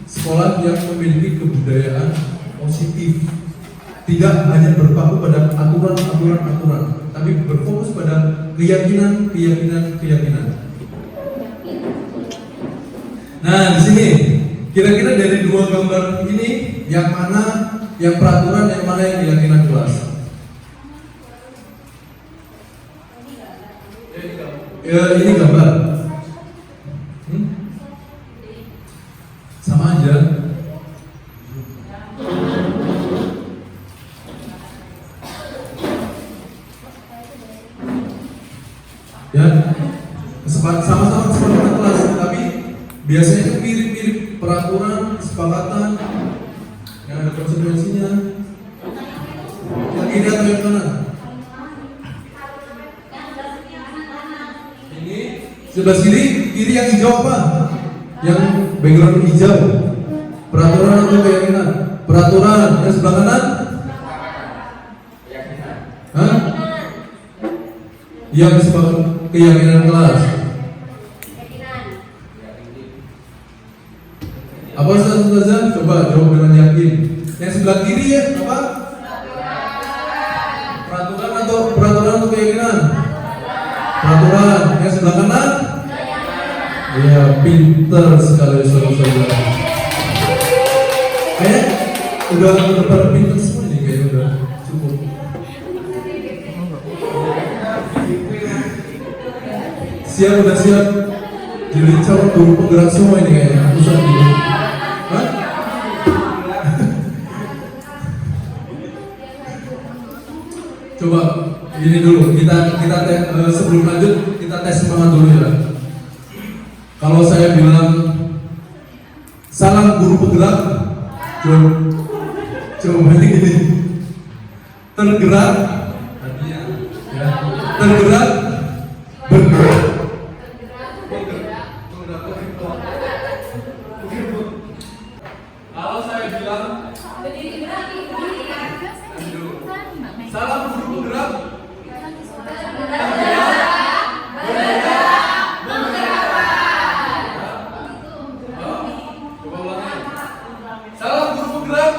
sekolah yang memiliki kebudayaan positif. Tidak hanya berpaku pada aturan, tapi berfokus pada keyakinan. Nah, di sini kira-kira dari dua gambar ini yang mana yang peraturan, yang mana yang keyakinan kelas? Ini gambar. Sama aja. sama-sama kesepakatan kelas, tapi biasanya kan mirip-mirip peraturan, kesepakatan yang ada konsekuensinya. Yang kiri atau yang kanan? Ini sebelah kiri yang hijau apa? Yang background hijau. Peraturan atau keyakinan? Peraturan. Yang sebelah kanan? Hah? Yang sebelah keyakinan kelas. Apa Ustaz? Coba jawab dengan yakin. Yang sebelah kiri ya apa? Peraturan atau keyakinan? Peraturan. Yang sebelah kanan? Ya, pinter sekali saudara-saudara. Kayak udah pada pinter semua nih, kayak udah cukup. Udah siap jadi calon guru penggerak semua ini kayaknya. Ustaz dulu. Hah? Coba ini dulu kita sebelum lanjut kita tes semangat dulu ya. Kalau saya bilang salam guru penggerak, coba ini gini, tergerak, ya, tergerak, bergerak. Kalau saya bilang salam guru penggerak, salam guru penggerak.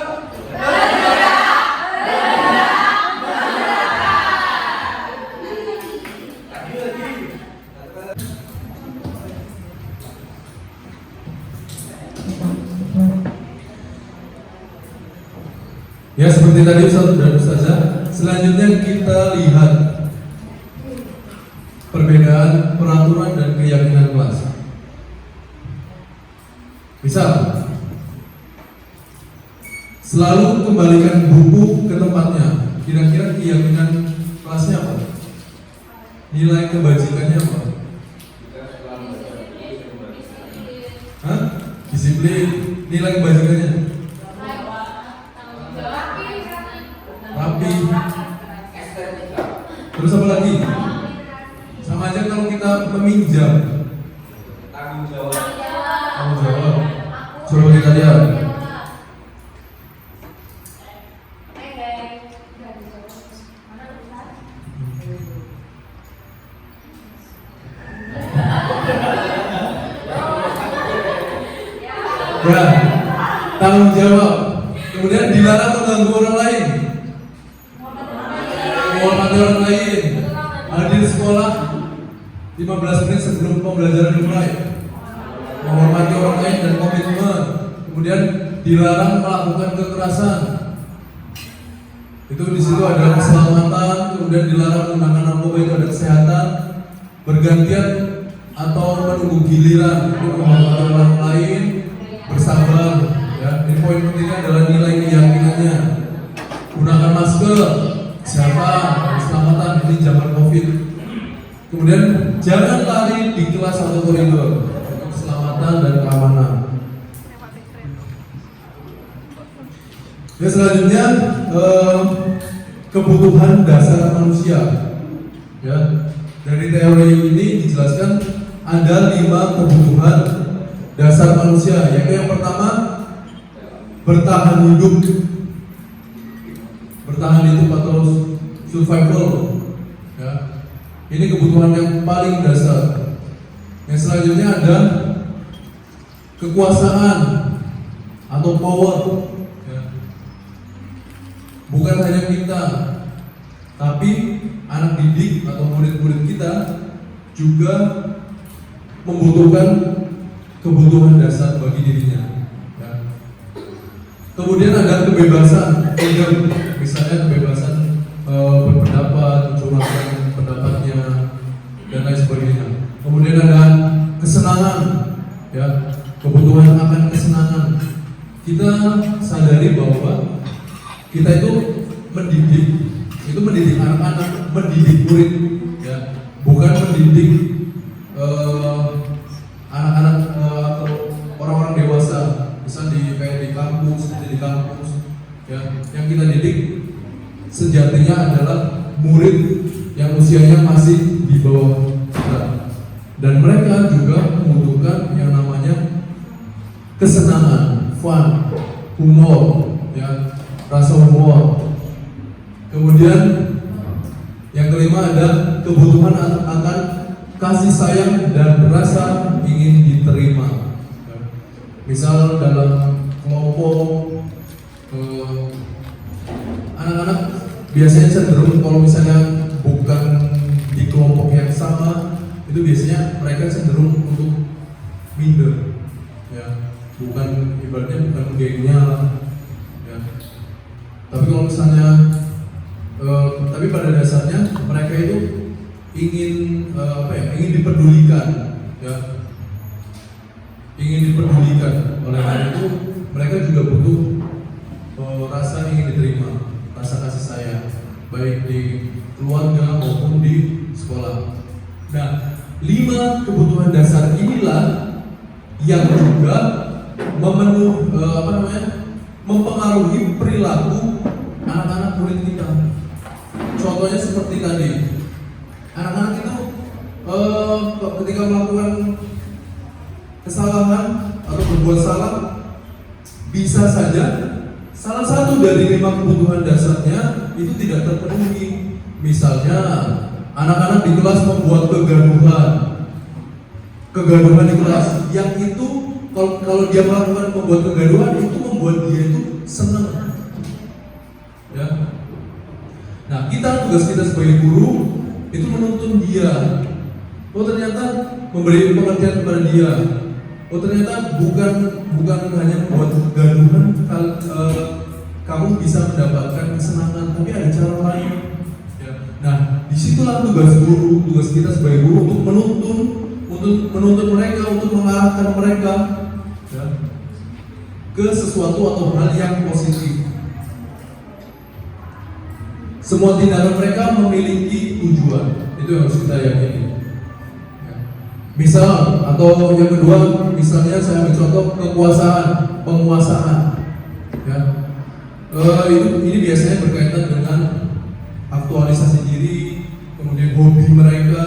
Ya seperti tadi Ustaz dan Ustazah. Selanjutnya kita lihat perbedaan peraturan dan keyakinan kelas. Misal, selalu kembalikan buku ke tempatnya. Kira-kira keyakinan kelasnya apa? Nilai kebajikannya apa? Hah? Disiplin. Nilai kebajikannya? Rapi. Terus apa lagi? Sama aja kalau kita meminjam. Tanggung jawab. Coba kita lihat. Ya, tanggung jawab. Kemudian dilarang mengganggu orang lain. Menghormati orang lain. Hadir sekolah 15 menit sebelum pembelajaran dimulai. Menghormati orang lain dan komitmen. Kemudian dilarang melakukan kekerasan. Itu di situ ada keselamatan. Kemudian dilarang menggunakan narkoba, itu ada kesehatan. Bergantian atau menunggu giliran untuk menghormati orang lain, bersabar. Ya, ini poin pentingnya adalah nilai keyakinannya. Gunakan masker, kesehatan, keselamatan, ini zaman COVID. Kemudian jangan lari di kelas atau koridor, keselamatan dan keamanan. Ya, selanjutnya kebutuhan dasar manusia. Ya, dari teori ini dijelaskan ada 5 kebutuhan dasar manusia. Yaitu yang pertama, bertahan hidup. Bertahan hidup atau survival. Ya. Ini kebutuhan yang paling dasar. Yang selanjutnya ada kekuasaan atau power. Ya. Bukan hanya kita, tapi anak didik atau murid-murid kita juga membutuhkan kebutuhan dasar bagi dirinya. Ya. Kemudian ada kebebasan, misalnya kebebasan berpendapat, mencurahkan pendapatnya dan lain sebagainya. Kemudian ada kesenangan, ya, kebutuhan akan kesenangan. Kita sadari bahwa kita itu mendidik anak-anak, mendidik murid, ya, bukan mendidik yang kita didik sejatinya adalah murid yang usianya masih di bawah kita, dan mereka juga membutuhkan yang namanya kesenangan, fun, humor, ya, rasa humor. Kemudian yang kelima ada kebutuhan akan kasih sayang dan rasa ingin diterima. Misal dalam kelompok anak-anak biasanya cenderung kalau misalnya bukan di kelompok yang sama, itu biasanya mereka cenderung untuk minder, ya, bukan ibaratnya bukan gengnya, ya. Tapi kalau misalnya tapi pada dasarnya mereka itu ingin ingin dipedulikan, ya, ingin dipedulikan. Oleh karena itu mereka juga butuh rasa ingin diterima, rasa kasih sayang, baik di keluarga maupun di sekolah. Nah, 5 kebutuhan dasar inilah yang juga mempengaruhi perilaku anak-anak murid kita. Contohnya seperti tadi, anak-anak itu ketika melakukan kesalahan atau berbuat salah, bisa saja salah satu dari 5 kebutuhan dasarnya itu tidak terpenuhi. Misalnya anak-anak di kelas membuat kegaduhan di kelas, yang itu kalau dia membuat kegaduhan itu membuat dia itu senang, ya. Nah, tugas kita sebagai guru itu menuntun dia. Oh, ternyata memberi pengertian kepada dia. Oh, ternyata bukan hanya membuat kegaduhan kamu bisa mendapatkan kesenangan, tapi ada cara lain. Ya. Nah, disitulah tugas guru, tugas kita sebagai guru untuk menuntun mereka, untuk mengarahkan mereka, ya, ke sesuatu atau hal yang positif. Semua tindakan mereka memiliki tujuan, itu yang harus kita yakini. Ya. Misal, atau yang kedua, misalnya saya ambil contoh penguasaan. Ya. Ini biasanya berkaitan dengan aktualisasi diri, kemudian hobi mereka.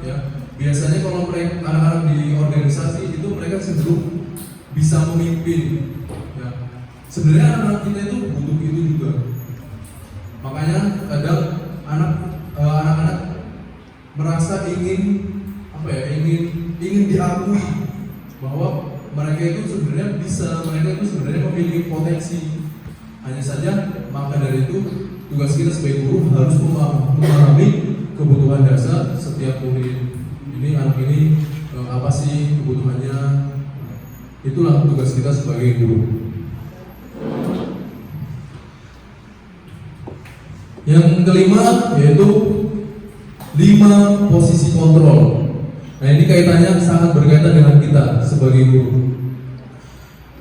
Ya. Biasanya kalau mereka anak-anak di organisasi itu mereka cenderung bisa memimpin. Ya. Sebenarnya anak-anak kita itu butuh itu juga. Makanya kadang anak-anak merasa ingin diakui bahwa mereka itu sebenarnya memiliki potensi. Hanya saja maka dari itu tugas kita sebagai guru harus memahami kebutuhan dasar setiap murid. Ini anak ini apa sih kebutuhannya? Itulah tugas kita sebagai guru. Yang kelima yaitu 5 posisi kontrol. Nah, ini kaitannya sangat berkaitan dengan kita sebagai guru.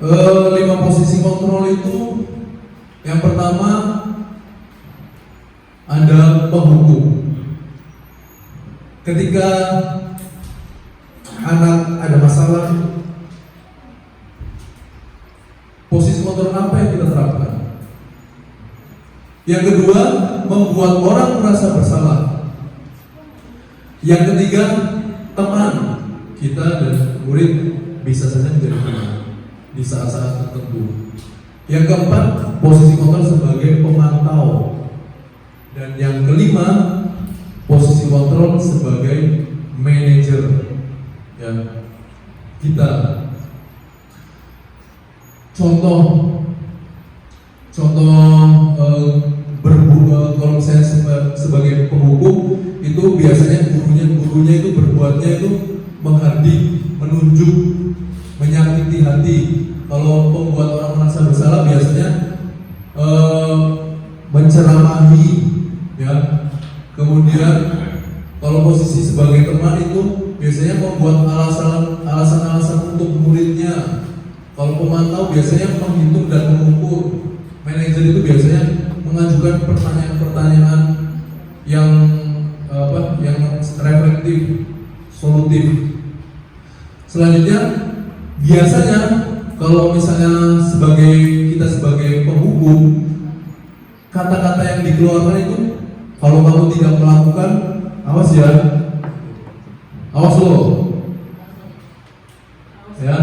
5 posisi kontrol itu, yang pertama ada penghukum. Ketika anak ada masalah, posisi kontrol apa yang kita terapkan? Yang kedua, membuat orang merasa bersalah. Yang ketiga, teman kita dan murid bisa saja menjadi teman di saat-saat tertentu. Yang keempat, posisi kontrol sebagai pemantau. Dan yang kelima, posisi kontrol sebagai manajer. Ya, kita contoh kalau misalnya sebagai penghukum itu biasanya gurunya itu berbuatnya itu menghardik, menunjuk, menyakiti hati. Kalau membuat orang merasa bersalah biasanya menceramahi, ya. Kemudian kalau posisi sebagai teman itu biasanya membuat alasan-alasan untuk muridnya. Kalau pemantau biasanya menghitung dan mengukur. Manajer itu biasanya mengajukan pertanyaan-pertanyaan yang reflektif, solutif. Selanjutnya, biasanya kalau misalnya kita sebagai penghukum kata-kata yang dikeluarkan itu, kalau kamu tidak melakukan, awas ya, awas lo, ya.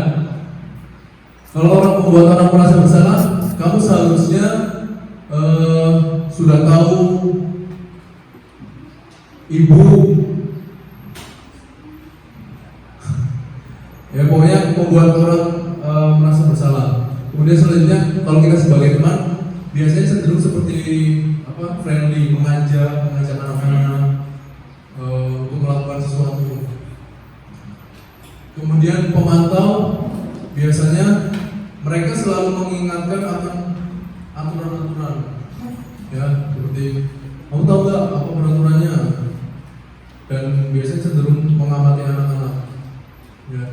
Kalau orang membuat orang merasa bersalah, kamu seharusnya sudah tahu ibu, ya pokoknya membuat orang merasa bersalah. Kemudian selanjutnya, kalau kita sebagai teman, biasanya cenderung seperti apa, friendly, mengajak anak-anak untuk melakukan sesuatu. Kemudian pemantau, biasanya mereka selalu mengingatkan akan aturan-aturan, ya, seperti kamu tahu nggak apa peraturannya, dan biasanya cenderung mengamati anak-anak, ya.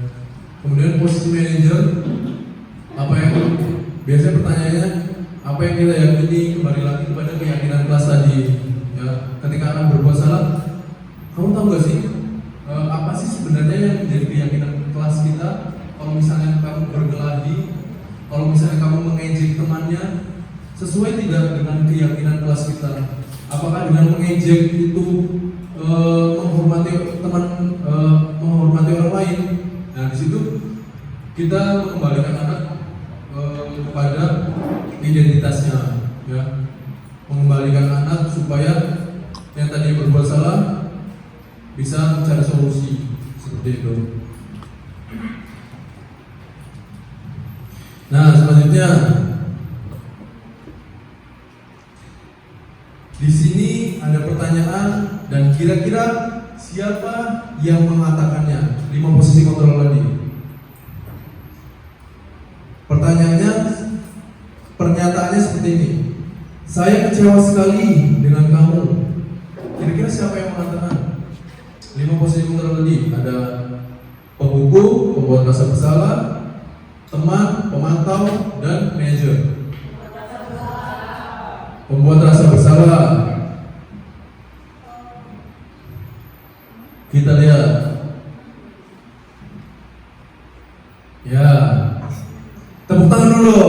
Kemudian posisi manajer, apa yang biasanya pertanyaannya, apa yang kita yakini, kembali lagi kepada keyakinan kelas tadi, ya. Ketika anak berbuat salah, kamu tahu nggak sih apa sih sebenarnya yang menjadi keyakinan kelas kita? Kalau misalnya kamu berkelahi, kalau misalnya kamu mengejek temannya, sesuai tidak dengan keyakinan kelas kita? Apakah dengan mengejek itu menghormati teman, menghormati orang lain? Nah, di situ kita mengembalikan anak kepada identitasnya, ya. Mengembalikan anak supaya yang tadi berbuat salah bisa mencari solusi, seperti itu. Nah, selanjutnya di sini ada pertanyaan, dan kira-kira siapa yang mengatakannya? 5 posisi kontrol tadi. Pertanyaannya, pernyataannya seperti ini: saya kecewa sekali dengan kamu. Kira-kira siapa yang mengatakan? 5 posisi kontrol tadi. Ada penghukum, pembuat rasa bersalah, teman, pemantau, dan manajer. Pembuat rasa bersalah. Kita lihat. Ya. Tepuk tangan dulu.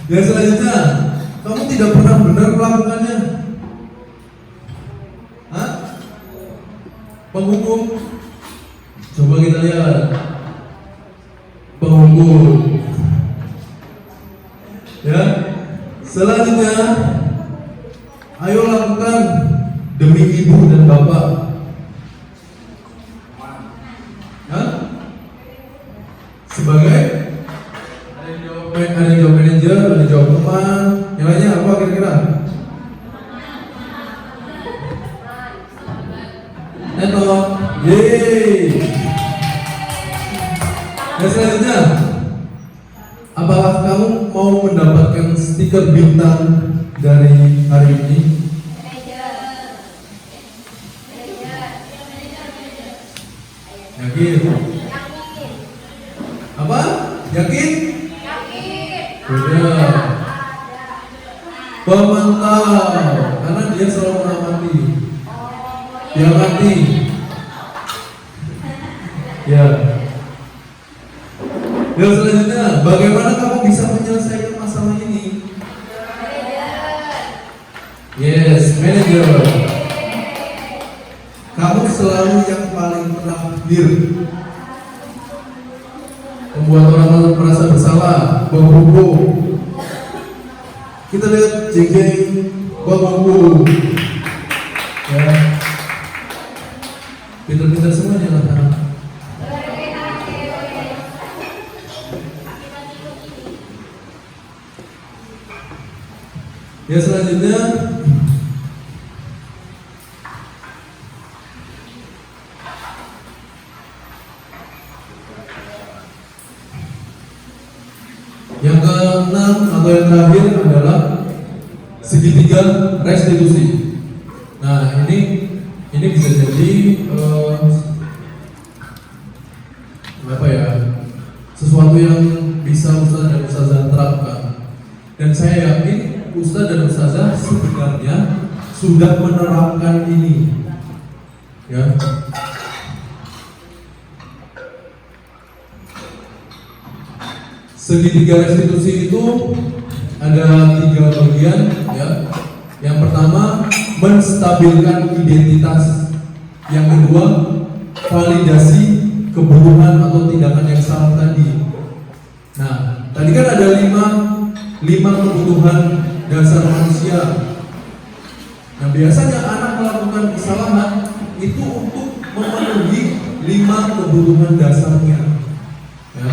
Dan selanjutnya, kamu tidak pernah benar melakukannya. Hah? Penghukum. Coba kita lihat. Penghukum. Ya. Selanjutnya, ayo lakukan demi ibu dan bapak. Hah? Sebagai ada yang jawab manajer, ada yang jawab teman, yang lainnya apa kira-kira? Neto, yeay. Dan selanjutnya, apakah kamu mau mendapatkan stiker bintang dari hari ini? Yakin? Apa? Yakin? Beda. Pemantau, karena dia selalu mengamati. Dia mati. Ya. Dan selanjutnya, bagaimana kamu bisa menyelesaikan masalah ini? Yes, manager. Kamu selalu yang paling terakhir. Membuat orang merasa bersalah, penghukum. Kita lihat jeng-jeng, penghukum. Ya. Pintar-pintar semuanya anak-anak. Ya, selanjutnya yang keenam atau yang terakhir adalah segitiga restitusi. Nah, ini bisa jadi apa ya, sesuatu yang bisa Ustaz dan Ustazah terapkan. Dan saya yakin Ustaz dan Ustazah sebenarnya sudah menerapkan ini, ya. Segitiga restitusi itu ada 3 bagian ya. Yang pertama menstabilkan identitas, yang kedua validasi kebutuhan atau tindakan yang salah tadi. Nah, tadi kan ada 5 kebutuhan dasar manusia. Nah, biasanya anak melakukan kesalahan itu untuk memenuhi 5 kebutuhan dasarnya. Ya.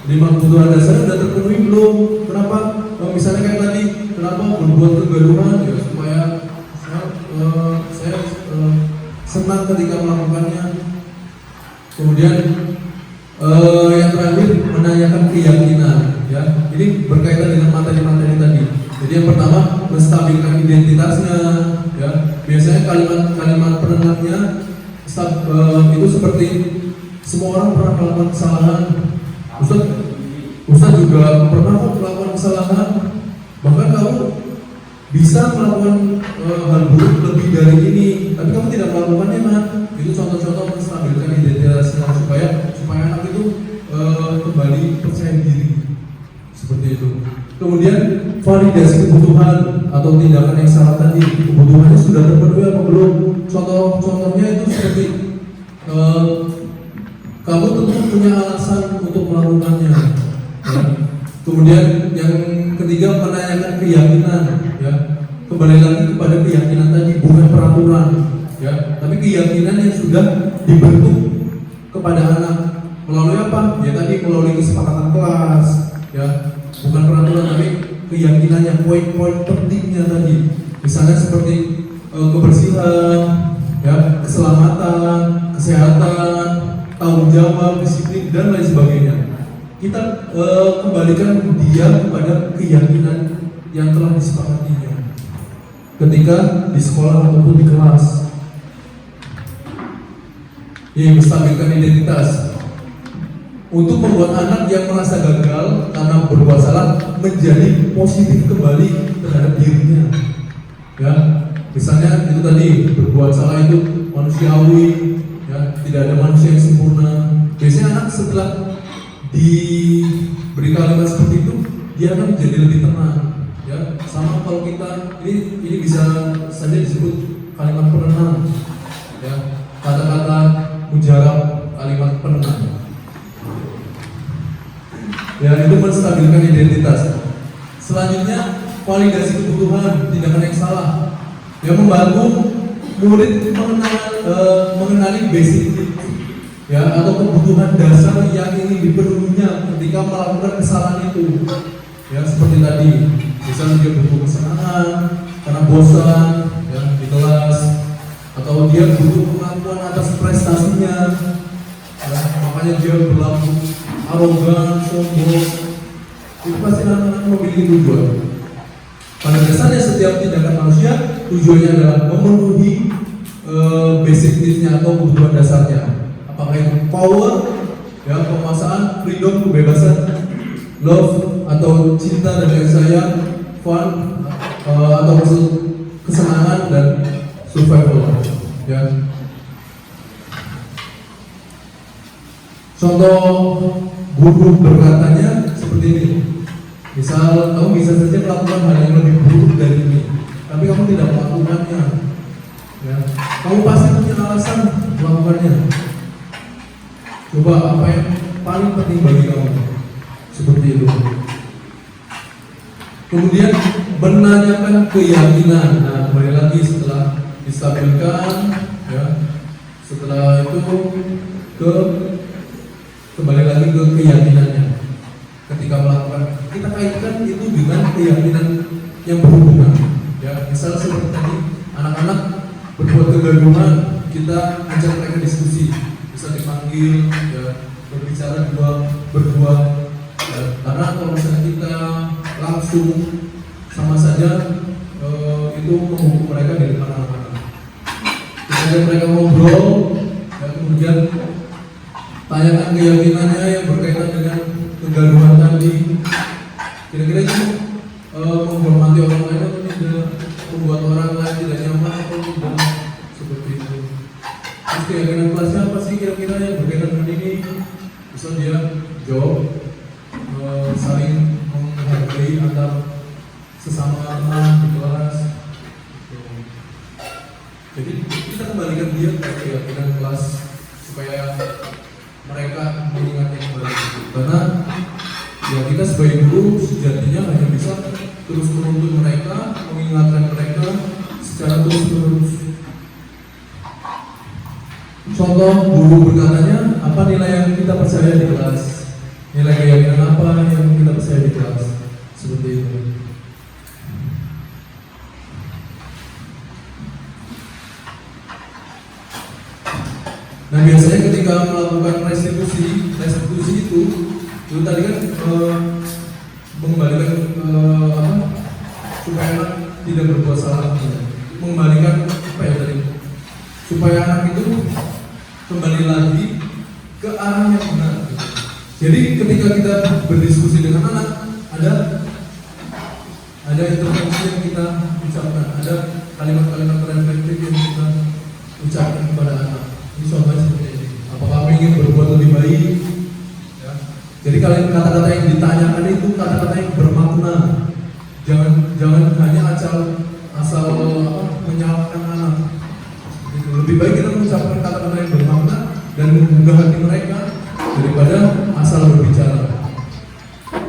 5 kebutuhan dasar sudah terpenuhi belum? Kenapa? Misalnya kayak tadi, kenapa berbuat kegaduhan? Ya supaya saya senang ketika melakukannya. Kemudian yang terakhir menanyakan keyakinan. Ya, ini berkaitan dengan materi-materi tadi. Jadi yang pertama menstabilkan identitasnya. Ya, biasanya kalimat-kalimat penengahnya itu seperti semua orang pernah melakukan kesalahan. Ustaz juga pernah melakukan kesalahan. Bahkan kamu bisa melakukan hal buruk lebih dari ini, tapi kamu tidak melakukannya, kan? Itu contoh-contoh menstabilkan identitasnya supaya anak itu kembali percaya diri, seperti itu. Kemudian validasi kebutuhan atau tindakan yang salah tadi, kebutuhannya sudah terpenuhi apa belum? Contohnya itu seperti kamu tentu punya alasan untuk melakukannya. Ya. Kemudian yang ketiga menanyakan keyakinan. Ya. Kembali lagi kepada keyakinan tadi, bukan peraturan. Ya. Tapi keyakinan yang sudah dibentuk kepada anak melalui apa? Ya tadi melalui kesepakatan kelas. Ya. Bukan peraturan, tapi keyakinan yang poin-poin pentingnya tadi. Misalnya seperti kebersihan, ya, keselamatan, kesehatan, tanggung jawab, disiplin, dan lain sebagainya. Kita kembalikan dia kepada keyakinan yang telah disepakatinya ketika di sekolah ataupun di kelas. Ini menstabilkan identitas untuk membuat anak yang merasa gagal karena berbuat salah menjadi positif kembali terhadap dirinya. Ya, misalnya itu tadi berbuat salah itu manusiawi. Ya, tidak ada manusia yang sempurna. Biasanya anak setelah diberi kalimat seperti itu, dia akan menjadi lebih tenang. Ya, sama kalau kita ini bisa saja disebut kalimat penenang. Ya, kata-kata mujarab, kalimat penenang. Ya, itu menstabilkan identitas. Selanjutnya validasi kebutuhan, tindakan yang salah. Yang membantu murid mengenali basic need, ya, atau kebutuhan dasar yang ingin dipenuhinya ketika melakukan kesalahan itu. Ya, seperti tadi, misalnya dia butuh kesenangan karena bosan, ya, di kelas, atau dia butuh pengakuan atas prestasinya, ya, makanya dia berlaku arogan, sombong. Itu pasti anak-anak memiliki tujuan. Pada dasarnya setiap tindakan manusia tujuannya adalah memenuhi basic needs-nya atau kebutuhan dasarnya. Apakah itu power, ya, penguasaan, freedom, kebebasan, love atau cinta dan kasih sayang, fun atau kesenangan dan survival. Ya. Contoh guru berkatanya seperti ini. Misal kamu bisa saja melakukan hal yang lebih buruk dari ini, tapi kamu tidak melakukannya. Ya. Kamu pasti punya alasan melakukannya. Coba apa yang paling penting bagi kamu, seperti itu. Kemudian menanyakan keyakinan. Nah, kembali lagi setelah distabilkan, ya, setelah itu kembali lagi ke keyakinannya. Ketika melakukan, kita kaitkan itu dengan keyakinan yang berhubungan. Ya, misalnya seperti tadi, anak-anak berbuat kegaduhan, kita ajak mereka diskusi, bisa dipanggil, ya, berbicara berdua. Ya, karena kalau misalnya kita langsung sama saja itu menghukum mereka di depan anak-anak. Kita ajak mereka ngobrol, ya, kemudian tanyakan keyakinannya yang berkaitan dengan kegaduhan tadi. Kira-kira itu menghormati orang lain atau tidak, membuat orang lain tidak nyaman atau tidak, seperti itu. Terus keyakinan kelasnya apa sih kira-kira yang berkaitan dengan ini? Bisa dia jawab Jadi kita kembalikan dia ke keyakinan kelas supaya mereka mengingatnya kembali. Karena ya kita sebagai guru sejatinya hanya bisa terus menuntun mereka, mengingatkan mereka secara terus menerus. Contoh guru berkatanya, apa nilai yang kita percaya di kelas, nilai keyakinan apa yang kita percaya di kelas, seperti itu. Nah biasanya ketika melakukan restitusi itu tadi kan mengembalikan supaya anak tidak berbuat salah, mengembalikan apa ya tadi, supaya anak itu kembali lagi ke arah yang benar. Jadi ketika kita berdiskusi dengan anak, ada intervensi yang kita ucapkan, ada kalimat-kalimat reflektif yang kita ucapkan kepada anak. Ini contohnya seperti ini. Apakah kamu ingin berbuat lebih baik? Ya. Jadi kalian kata-kata yang ditanyakan itu kata-kata yang bermakna. Jangan hanya asal menyalahkan anak. Lebih baik kita mengucapkan kata-kata yang bermakna dan menggugah hati mereka daripada asal berbicara.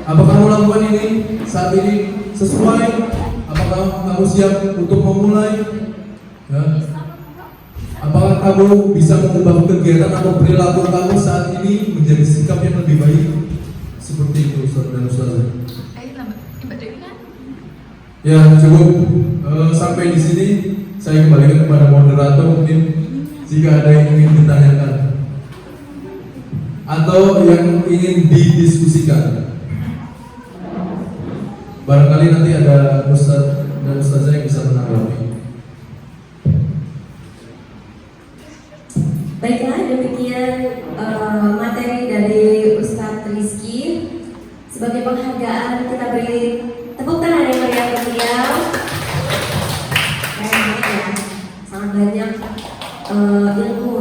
Apakah kamu lakukan ini saat ini sesuai? Apakah kamu siap untuk memulai? Ya. Apakah kamu bisa mengubah kegiatan atau perilaku kamu saat ini menjadi sikap yang lebih baik? Seperti itu, Ustaz dan Ustazah. Ya, cukup sampai di sini. Saya kembalikan kepada moderator mungkin jika ada yang ingin ditanyakan atau yang ingin didiskusikan. Barangkali nanti ada Ustaz dan Ustazah yang bisa menanggapi. Baiklah, demikian materi dari Ustadz Rizky. Sebagai penghargaan kita beri tepuk tangan yang meriah untuk beliau. Ya, sangat banyak ilmu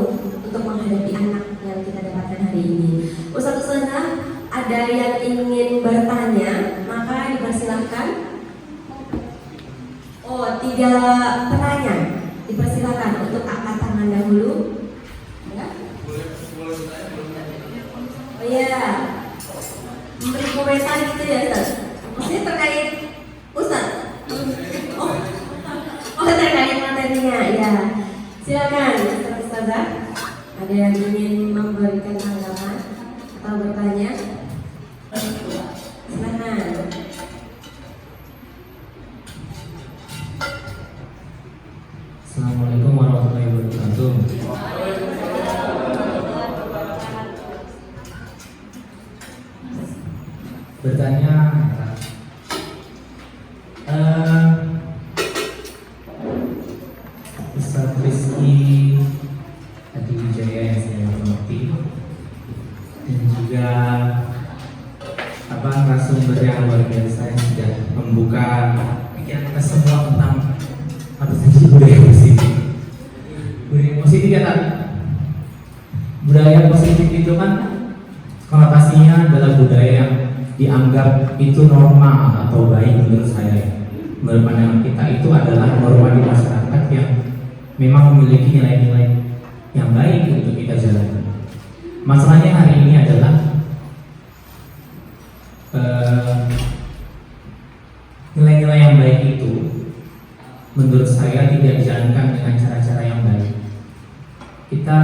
untuk menghadapi anak yang kita dapatkan hari ini. Ustadz Ustazah, ada yang ingin bertanya, maka dipersilahkan. Oh, 3 penanya, dipersilahkan untuk angkat tangan dahulu. Oh iya, memberi komentar gitu ya Ustaz? Maksudnya terkait Ustaz? Oh terkait materinya, ya. Silakan Ustazah, ada yang ingin memberikan tanggapan atau bertanya? Silakan. Assalamualaikum warahmatullahi wabarakatuh. Bertanya, Ustadz Rizky Hadi Wijaya yang saya hormati, dan juga narasumber yang luar biasa yang sudah membuka pikiran kita semua tentang apa sih budaya positif. Budaya positif ya kan? Budaya positif itu kan konotasinya adalah budaya yang dianggap itu normal atau baik menurut saya. Menurut pandangan kita itu adalah norma di masyarakat yang memang memiliki nilai-nilai yang baik untuk kita jalani. Masalahnya hari ini adalah nilai-nilai yang baik itu menurut saya tidak dijalankan dengan cara-cara yang baik. Kita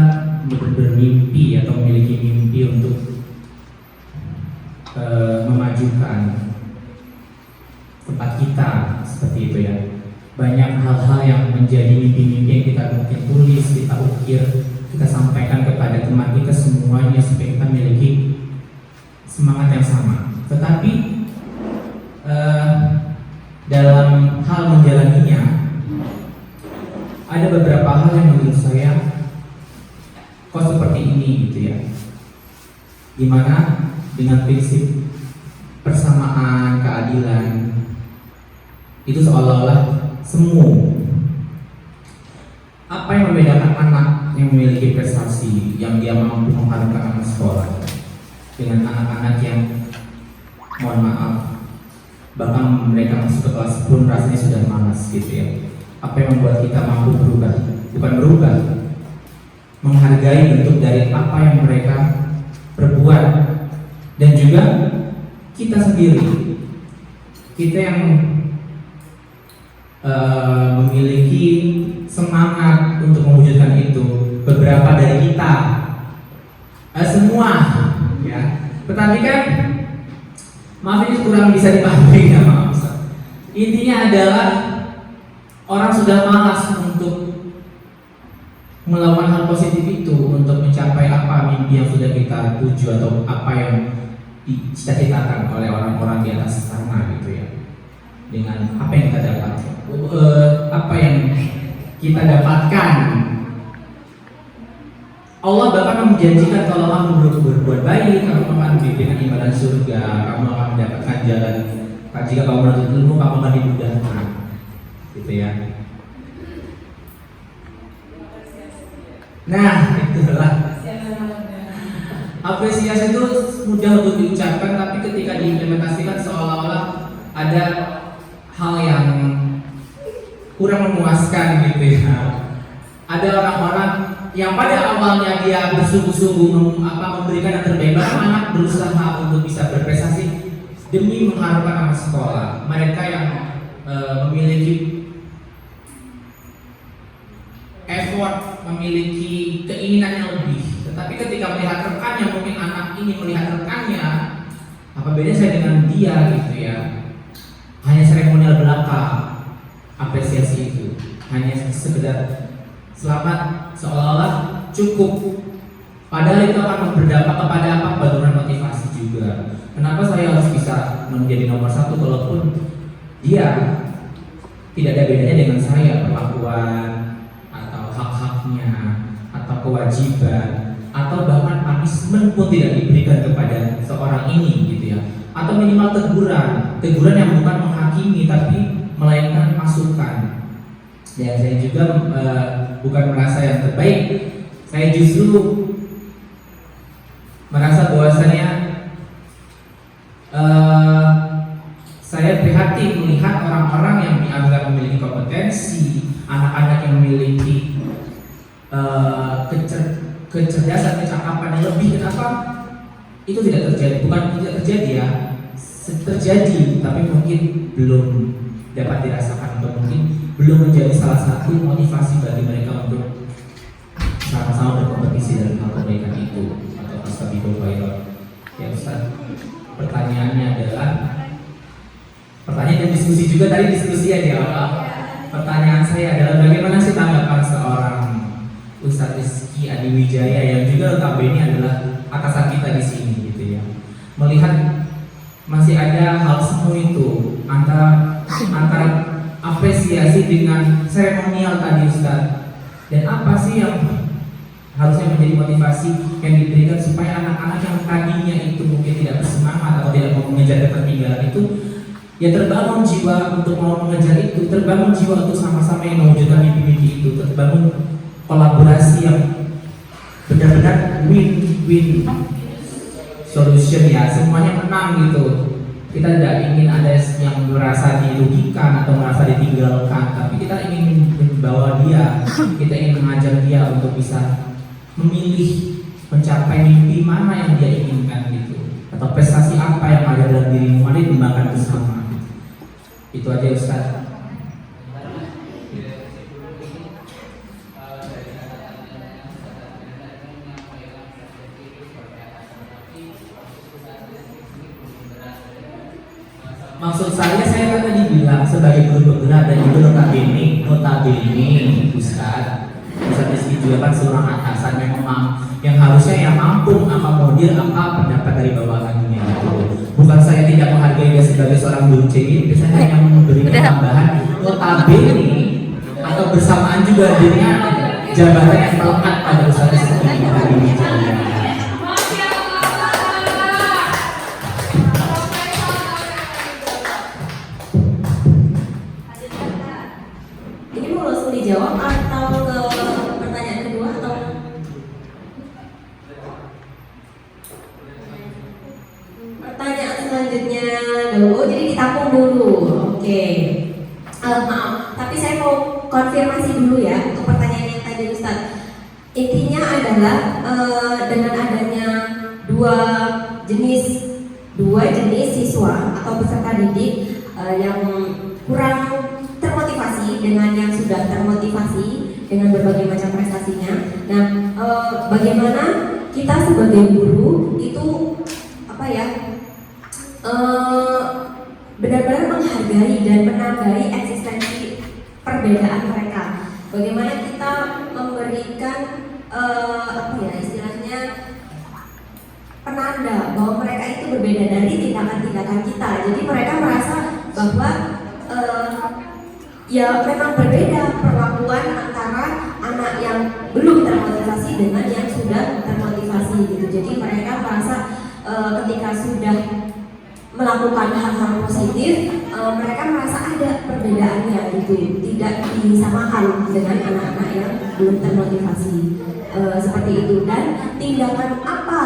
bermimpi atau memiliki mimpi untuk memajukan tempat kita seperti itu ya. Banyak hal-hal yang menjadi mimpi-mimpi yang kita mungkin tulis, kita ukir, kita sampaikan kepada teman kita semuanya supaya kita memiliki semangat yang sama. Tetapi dalam hal menjalaninya ada beberapa hal yang menurut saya kok seperti ini gitu ya, dimana dengan prinsip persamaan, keadilan itu seolah-olah semu. Apa yang membedakan anak yang memiliki prestasi, yang dia mampu mengharumkan anak sekolah, dengan anak-anak yang mohon maaf bahkan mereka masuk ke kelas pun rasanya sudah malas gitu ya. Apa yang membuat kita mampu berubah bukan berubah, menghargai bentuk dari apa yang mereka perbuat. Dan juga kita sendiri, kita yang memiliki semangat untuk mewujudkan itu. Beberapa dari kita, semua ya, tetapi kan maaf ini kurang bisa dipahami ya, maaf. Intinya adalah orang sudah malas untuk melakukan hal positif itu untuk mencapai apa mimpi yang sudah kita tuju atau apa yang dicita-citakan oleh orang-orang di atas sana gitu ya. Dengan apa yang kita dapat, apa yang kita dapatkan. Allah bahkan menjanjikan kalau kamu berbuat baik, kamu akan diberikan imbalan surga, kamu akan mendapatkan jalan. Jika kamu menuntut ilmu, kamu akan dimudahkan, gitu ya. Nah, itulah apresiasi itu mudah untuk diucapkan, tapi ketika diimplementasikan seolah-olah ada hal yang kurang memuaskan gitu ya. Ada orang-orang yang pada awalnya dia bersungguh-sungguh memberikan yang terbaik, anak berusaha untuk bisa berprestasi demi mengharumkan nama sekolah. Mereka yang memiliki effort, memiliki keinginan yang lebih. Tetapi ketika melihat rekannya, mungkin anak ini melihat rekannya, apa bedanya saya dengan dia gitu ya. Hanya seremonial belaka apresiasi itu, hanya sekedar selamat seolah-olah cukup. Padahal itu akan berdampak kepada apa? Penurunan motivasi juga. Kenapa saya harus bisa menjadi nomor satu walaupun dia tidak ada bedanya dengan saya, perlakuan atau hak-haknya atau kewajiban atau bahkan punishment pun tidak diberikan kepada seorang ini gitu ya. Atau minimal teguran yang bukan menghakimi tapi melainkan masukan. Dan saya juga bukan merasa yang terbaik, saya justru merasa bahwasanya saya prihatin melihat orang-orang yang dianggap memiliki kompetensi, anak-anak yang memiliki kecerdasan, kecakapan yang lebih. Kenapa itu tidak terjadi? Bukan tidak terjadi ya, terjadi, tapi mungkin belum dapat dirasakan atau mungkin belum menjadi salah satu motivasi bagi mereka untuk sama-sama berkompetisi dalam hal kebaikan itu atau astabiqul khairat. Ya Ustaz, pertanyaannya adalah pertanyaan dan diskusi juga, tadi diskusi aja awal. Pertanyaan saya adalah bagaimana sih tanggapan seorang Ustaz Rizky Adiwijaya yang juga notabene adalah atasan kita di sini gitu ya, melihat masih ada hal semu itu antara apresiasi dengan seremonial tadi Ustaz, dan apa sih yang harusnya menjadi motivasi yang diberikan supaya anak-anak yang tadinya itu mungkin tidak bersemangat atau tidak mau mengejar ketertinggalan itu ya terbangun jiwa untuk mau mengejar itu, terbangun jiwa untuk sama-sama yang mewujudkan mimpi-mimpi itu, terbangun kolaborasi yang benar-benar win-win solution ya, semuanya menang gitu. Kita tidak ingin ada yang merasa dirugikan atau merasa ditinggalkan, tapi kita ingin membawa dia, kita ingin mengajak dia untuk bisa memilih mencapai mimpi mana yang dia inginkan gitu, atau prestasi apa yang ada dalam dirimu, mari kembangkan bersama. Itu aja Ustaz. Maksud saya kan tadi bilang sebagai guru penggerak dan itu notabene Ustaz Rizky juga kan seorang atasan yang harusnya yang mampu mengakomodir apa pendapat dari bawahannya gitu. Bukan saya tidak menghargai dia sebagai seorang guru CI, saya hanya memberikan tambahan notabene atau bersamaan juga dengan jabatan yang melekat pada Ustaz Rizky Adiwijaya. Dijawab atau ke pertanyaan kedua atau pertanyaan selanjutnya dulu, jadi ditampung dulu. Oke. Maaf, tapi saya mau konfirmasi dulu ya untuk pertanyaan yang tadi Ustadz. Intinya adalah dengan adanya dua jenis siswa atau peserta didik yang kurang termotivasi dengan yang sudah termotivasi dengan berbagai macam prestasinya. Nah, bagaimana kita sebagai guru itu benar-benar menghargai dan menandai eksistensi perbedaan mereka. Bagaimana kita memberikan istilahnya penanda bahwa mereka itu berbeda dari tindakan-tindakan kita. Jadi mereka merasa bahwa ya memang berbeda perlakuan antara anak yang belum termotivasi dengan yang sudah termotivasi gitu. Jadi mereka merasa ketika sudah melakukan hal-hal positif, mereka merasa ada perbedaannya gitu, tidak disamakan dengan anak-anak yang belum termotivasi seperti itu. Dan tindakan apa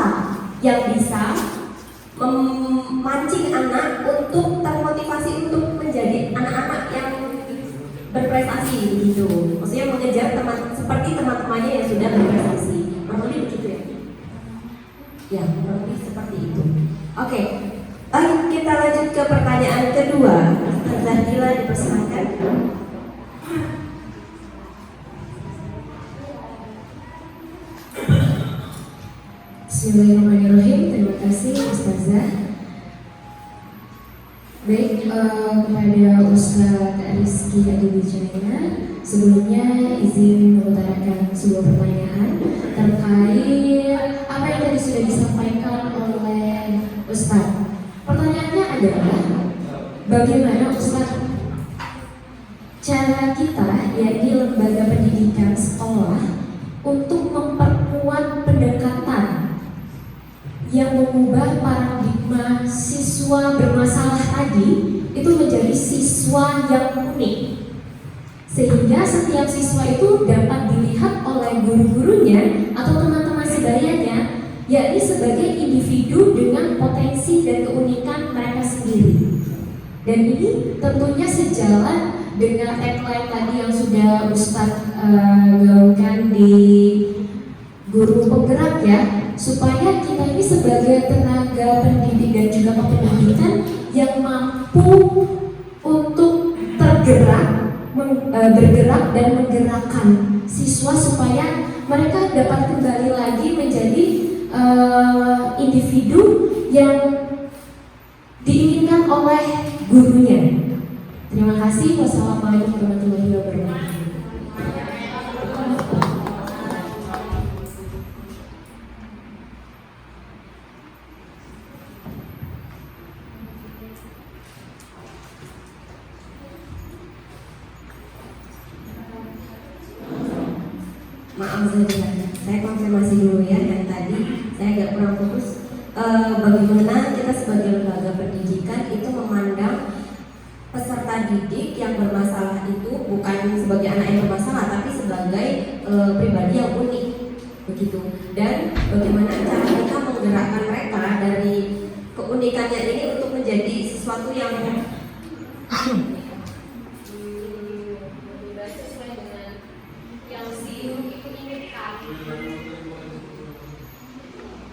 yang bisa memancing anak untuk termotivasi untuk menjadi anak-anak yang berprestasi gitu, maksudnya mengejar seperti teman-temannya yang sudah berprestasi. Kurang lebih begitu ya, kurang lebih seperti itu. Oke. Kita lanjut ke pertanyaan kedua. Zahila dipersilakan. Bismillahirrahmanirrahim. Terima kasih Ustazah. Baik, kepada Ustaz Rizky Adiwijaya, sebelumnya izin mengutarakan sebuah pertanyaan terkait apa yang tadi sudah disampaikan oleh Ustaz. Pertanyaannya adalah, bagaimana Ustaz cara kita, yakni lembaga pendidikan sekolah, untuk memperkuat pendekatan yang mengubah paradigma siswa bermasalah tadi itu menjadi siswa yang unik, sehingga setiap siswa itu dapat dilihat oleh guru-gurunya atau teman-teman sebayanya, yakni sebagai individu dengan potensi dan keunikan mereka sendiri. Dan ini tentunya sejalan dengan tagline tadi yang sudah Ustadz gaungkan di Guru Penggerak ya, supaya kita ini sebagai tenaga pendidik dan juga kependidikan yang mampu untuk bergerak dan menggerakkan siswa supaya mereka dapat kembali lagi menjadi individu yang diinginkan oleh gurunya. Terima kasih. Wassalamualaikum warahmatullahi wabarakatuh. Maaf saya konfirmasi dulu ya, yang tadi saya agak kurang fokus. Bagaimana kita sebagai lembaga pendidikan itu memandang peserta didik yang bermasalah itu bukan sebagai anak yang bermasalah, tapi sebagai pribadi yang unik begitu. Dan bagaimana cara kita menggerakkan mereka dari keunikannya ini untuk menjadi sesuatu yang sesuai dengan yang si itu inginkan.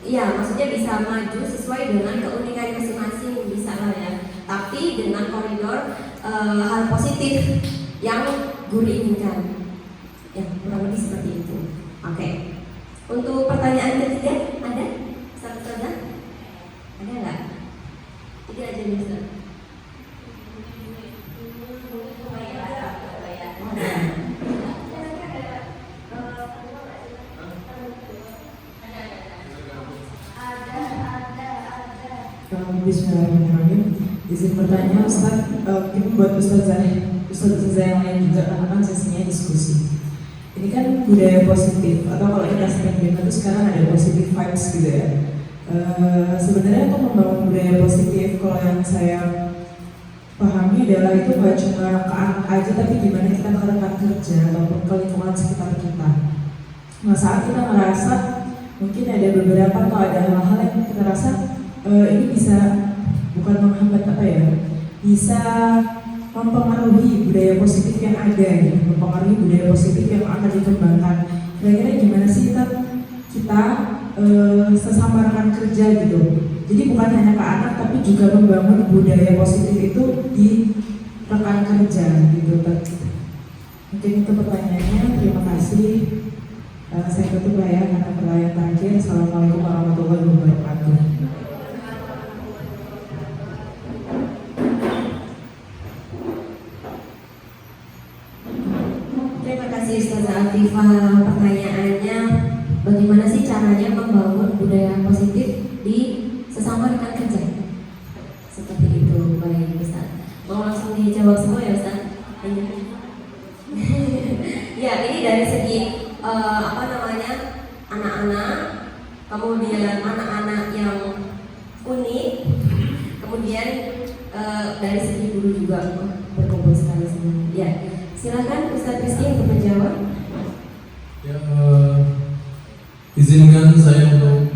Iya, maksudnya bisa maju sesuai dengan keunikan masing-masing, bisa lah ya. Tapi dengan koridor hal positif yang guru inginkan. Ya, kurang lebih seperti itu. Oke. Untuk pertanyaan ketiga, ada? Satu saja? Ada nggak? Tiga aja bisa. Bismillahirrahmanirrahim. Izin bertanya Ustaz, mungkin buat Ustazah yang lain juga, karena kan sesinya diskusi. Ini kan budaya positif, atau kalau kita sering dengar itu sekarang ada positive vibes gitu ya. Sebenarnya untuk membangun budaya positif, kalau yang saya pahami adalah itu gak cuma ke anak aja, tapi gimana kita ke rekan kerja ataupun ke lingkungan sekitar kita. Nah, saat kita merasa mungkin ada beberapa atau ada hal-hal yang kita rasa ini bisa bukan menghambat bisa mempengaruhi budaya positif yang ada, mempengaruhi budaya positif yang akan dikembangkan kerja gitu. Jadi bukan hanya ke anak tapi juga membangun budaya positif itu di rekan kerja gitu. Mungkin itu pertanyaannya. Terima kasih. Saya tutup lah ya karena pertanyaan terakhir. Assalamualaikum warahmatullahi wabarakatuh. Terima kasih Ustazah Afifa. Pertanyaannya, bagaimana sih caranya membangun budaya positif di sesama rekan kerja? Seperti itu, baik Ustaz. Mau langsung dijawab semua ya Ustaz? Ya, ini dari segi anak-anak, kemudian anak-anak yang unik, kemudian dari segi guru juga berkumpul sekali semua. Ya, silakan Ustaz Rizky untuk menjawab. Ya, izinkan saya untuk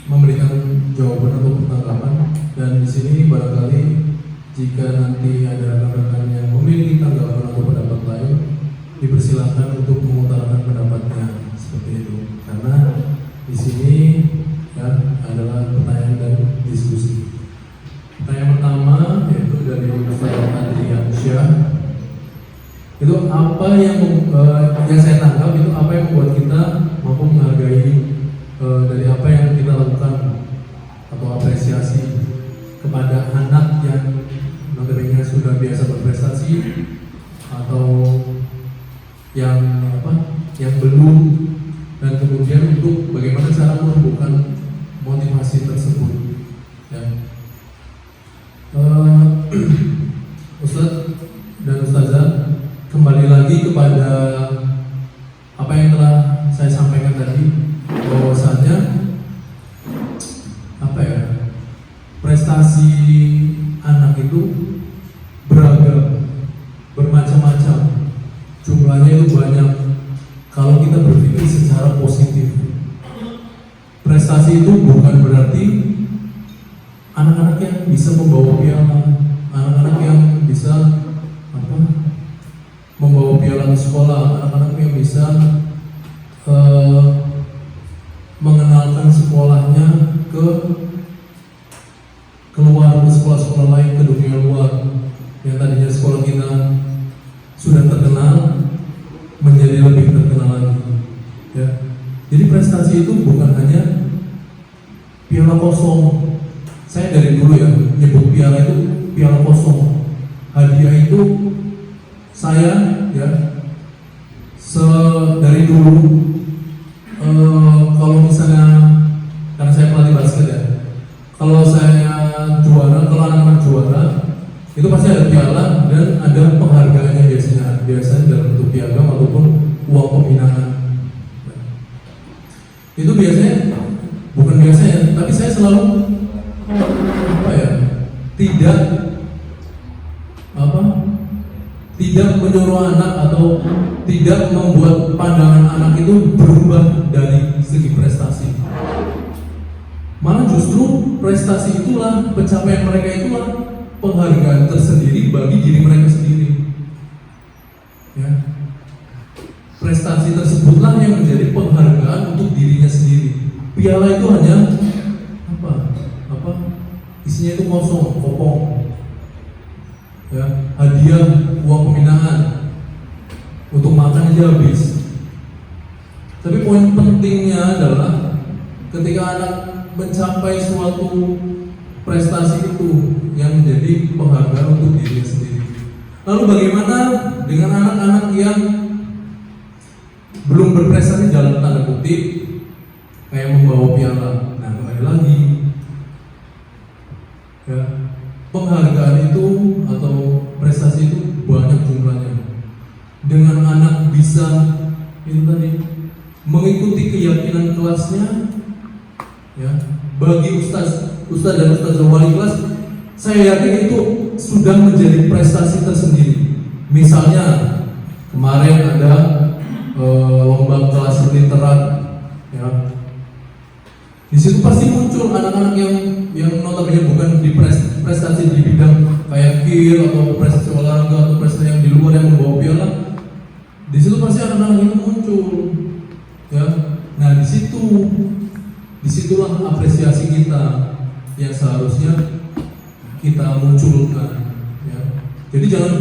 memberikan jawaban atau tanggapan, dan di sini barangkali jika nanti ada rekan-rekan yang memiliki tanggapan atau pendapat lain, dipersilakan untuk mengutarakan pendapatnya seperti itu. Karena di sini ya adalah pertanyaan dan diskusi. Pertanyaan pertama yaitu dari Ustaz Adrian Syah. Itu apa yang saya tangkap itu apa yang membuat kita mampu menghargai dari apa yang kita lakukan atau apresiasi kepada anak yang notabene sudah biasa berprestasi atau yang belum, dan kemudian untuk bagaimana cara menumbuhkan motivasi tersebut ya. Ustadz dan Ustazah, kembali lagi kepada apa yang telah saya sampaikan tadi, bahwasanya prestasi anak itu beragam, bermacam-macam, jumlahnya itu banyak. Kalau kita berpikir secara positif, prestasi itu bukan berarti anak-anak yang bisa membawa piala, anak-anak yang bisa membawa piala ke sekolah, anak-anak yang bisa mengenalkan sekolahnya keluar ke sekolah-sekolah lain, ke dunia luar. Yang tadinya sekolah kita sudah terkenal menjadi lebih terkenal lagi ya. Jadi prestasi itu bukan hanya piala kosong. Saya dari dulu ya nyebut piala itu piala kosong. Hadiah itu saya ya dari dulu kalau misalnya, karena saya pelatih basket ya, kalau saya juara, kalau anak-anak juara itu pasti ada piala dan ada penghargaannya biasanya dalam bentuk piagam ataupun uang pembinaan. Itu biasanya, bukan biasanya, tapi saya selalu tidak menyuruh anak atau tidak membuat pandangan anak itu berubah dari segi prestasi. Malah justru prestasi itulah, pencapaian mereka itulah penghargaan tersendiri bagi diri mereka sendiri. Ya. Prestasi tersebutlah yang menjadi penghargaan untuk dirinya sendiri. Piala itu hanya isinya itu kosong, kopong. Ya, hadiah, uang pembinaan, untuk makan aja habis. Tapi poin pentingnya adalah ketika anak mencapai suatu prestasi itu yang menjadi penghargaan untuk dirinya sendiri. Lalu bagaimana dengan anak-anak yang belum berprestasi dalam tanda kutip, kayak membawa piala? Nah, kembali lagi ya, penghargaan itu atau prestasi itu banyak jumlahnya. Dengan anak bisa itu tadi mengikuti keyakinan kelasnya ya, bagi ustaz dan ustazah wali kelas, saya yakin itu sudah menjadi prestasi tersendiri. Misalnya kemarin ada lomba kelas literat ya, di situ pasti muncul anak-anak yang notabene bukan di prestasi di bidang kayak kir atau prestasi olahraga atau prestasi yang di luar yang membawa piala. Di situ pasti anak-anak itu muncul ya. Nah disitulah itulah apresiasi kita yang seharusnya kita munculkan, ya. Jadi jangan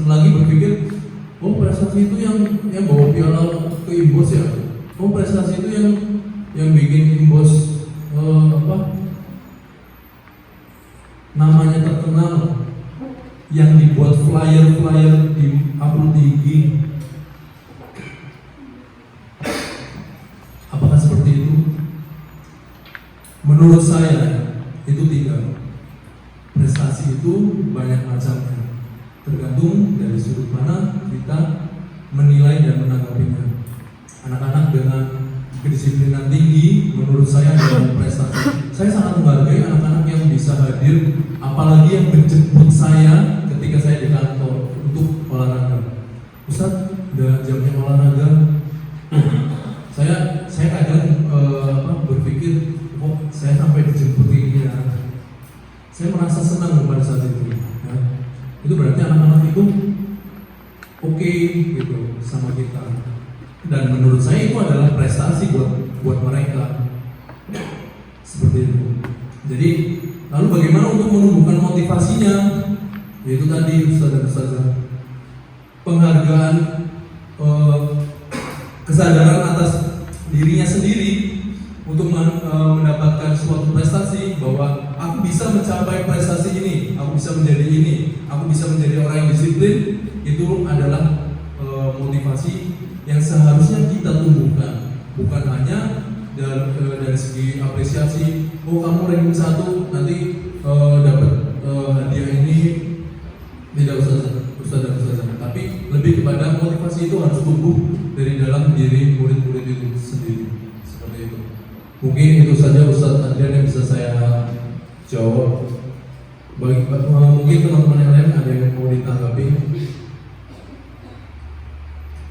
lagi berpikir, oh prestasi itu yang bawa piala ke Imbos ya, oh prestasi itu yang bikin Imbos namanya terkenal, yang dibuat flyer di upload di IG. Apakah seperti itu? Menurut saya itu tidak. Prestasi itu banyak macamnya, tergantung dari sudut mana kita menilai dan menanggapinya. Anak-anak dengan kedisiplinan tinggi menurut saya adalah prestasi. Saya sangat menghargai anak-anak yang bisa hadir, apalagi yang menjemput saya ketika saya di kantor untuk olahraga. Ustaz, udah jamnya olahraga. Saya kadang berpikir, oh saya sampai dijemput ini ya. Saya merasa senang pada saat itu. Ya. Itu berarti anak-anak itu oke gitu sama kita. Dan menurut saya itu adalah prestasi buat mereka. Seperti itu. Jadi lalu bagaimana untuk menumbuhkan motivasinya? Yaitu tadi Ustaz dan Ustazah, penghargaan, kesadaran atas dirinya sendiri untuk mendapatkan suatu prestasi, bahwa aku bisa mencapai prestasi ini, aku bisa menjadi ini, aku bisa menjadi orang yang disiplin. Itu adalah motivasi yang seharusnya kita tumbuhkan, bukan hanya dari segi apresiasi. Oh kamu ranking 1 nanti dapat hadiah ini. Tidak Ustaz dan Ustazah, tapi lebih kepada motivasi itu harus tumbuh dari dalam diri murid-murid itu sendiri. Seperti itu. Mungkin itu saja Ustaz Adrian yang bisa saya jawab. Mungkin teman-teman yang lain ada yang mau ditanggapi.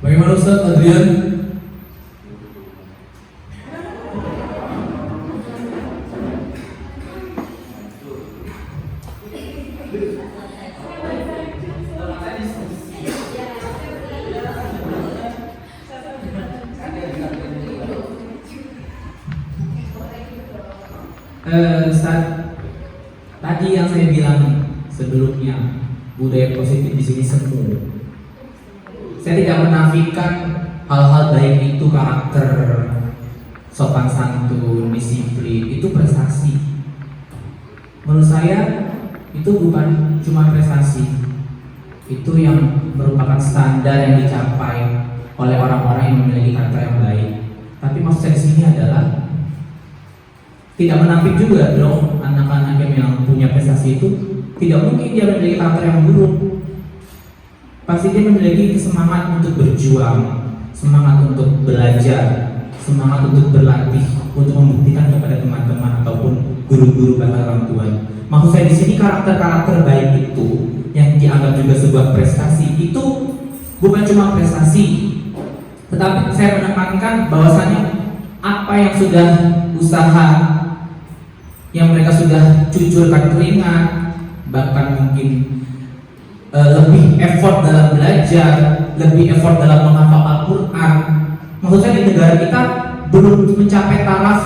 Bagaimana Ustaz Adrian? Ustaz, tadi yang saya bilang sebelumnya, budaya positif di sini semu. Saya tidak menafikan hal-hal baik itu, karakter, sopan santun, disiplin, itu prestasi. Menurut saya itu bukan cuma prestasi, itu yang merupakan standar yang dicapai oleh orang-orang yang memiliki karakter yang baik. Tapi maksud saya di sini adalah tidak menampik juga dong anak-anak yang punya prestasi itu tidak mungkin dia memiliki karakter yang buruk. Pasti dia memiliki semangat untuk berjuang, semangat untuk belajar, semangat untuk berlatih, untuk membuktikan kepada teman-teman ataupun guru-guru bahkan orang tua. Maksud saya di sini karakter-karakter baik itu yang dianggap juga sebuah prestasi itu bukan cuma prestasi, tetapi saya menekankan bahwasanya apa yang sudah usaha, yang mereka sudah cucurkan keringat, bahkan mungkin lebih effort dalam belajar, lebih effort dalam menghafal Al-Quran. Maksud saya di negara kita belum mencapai taraf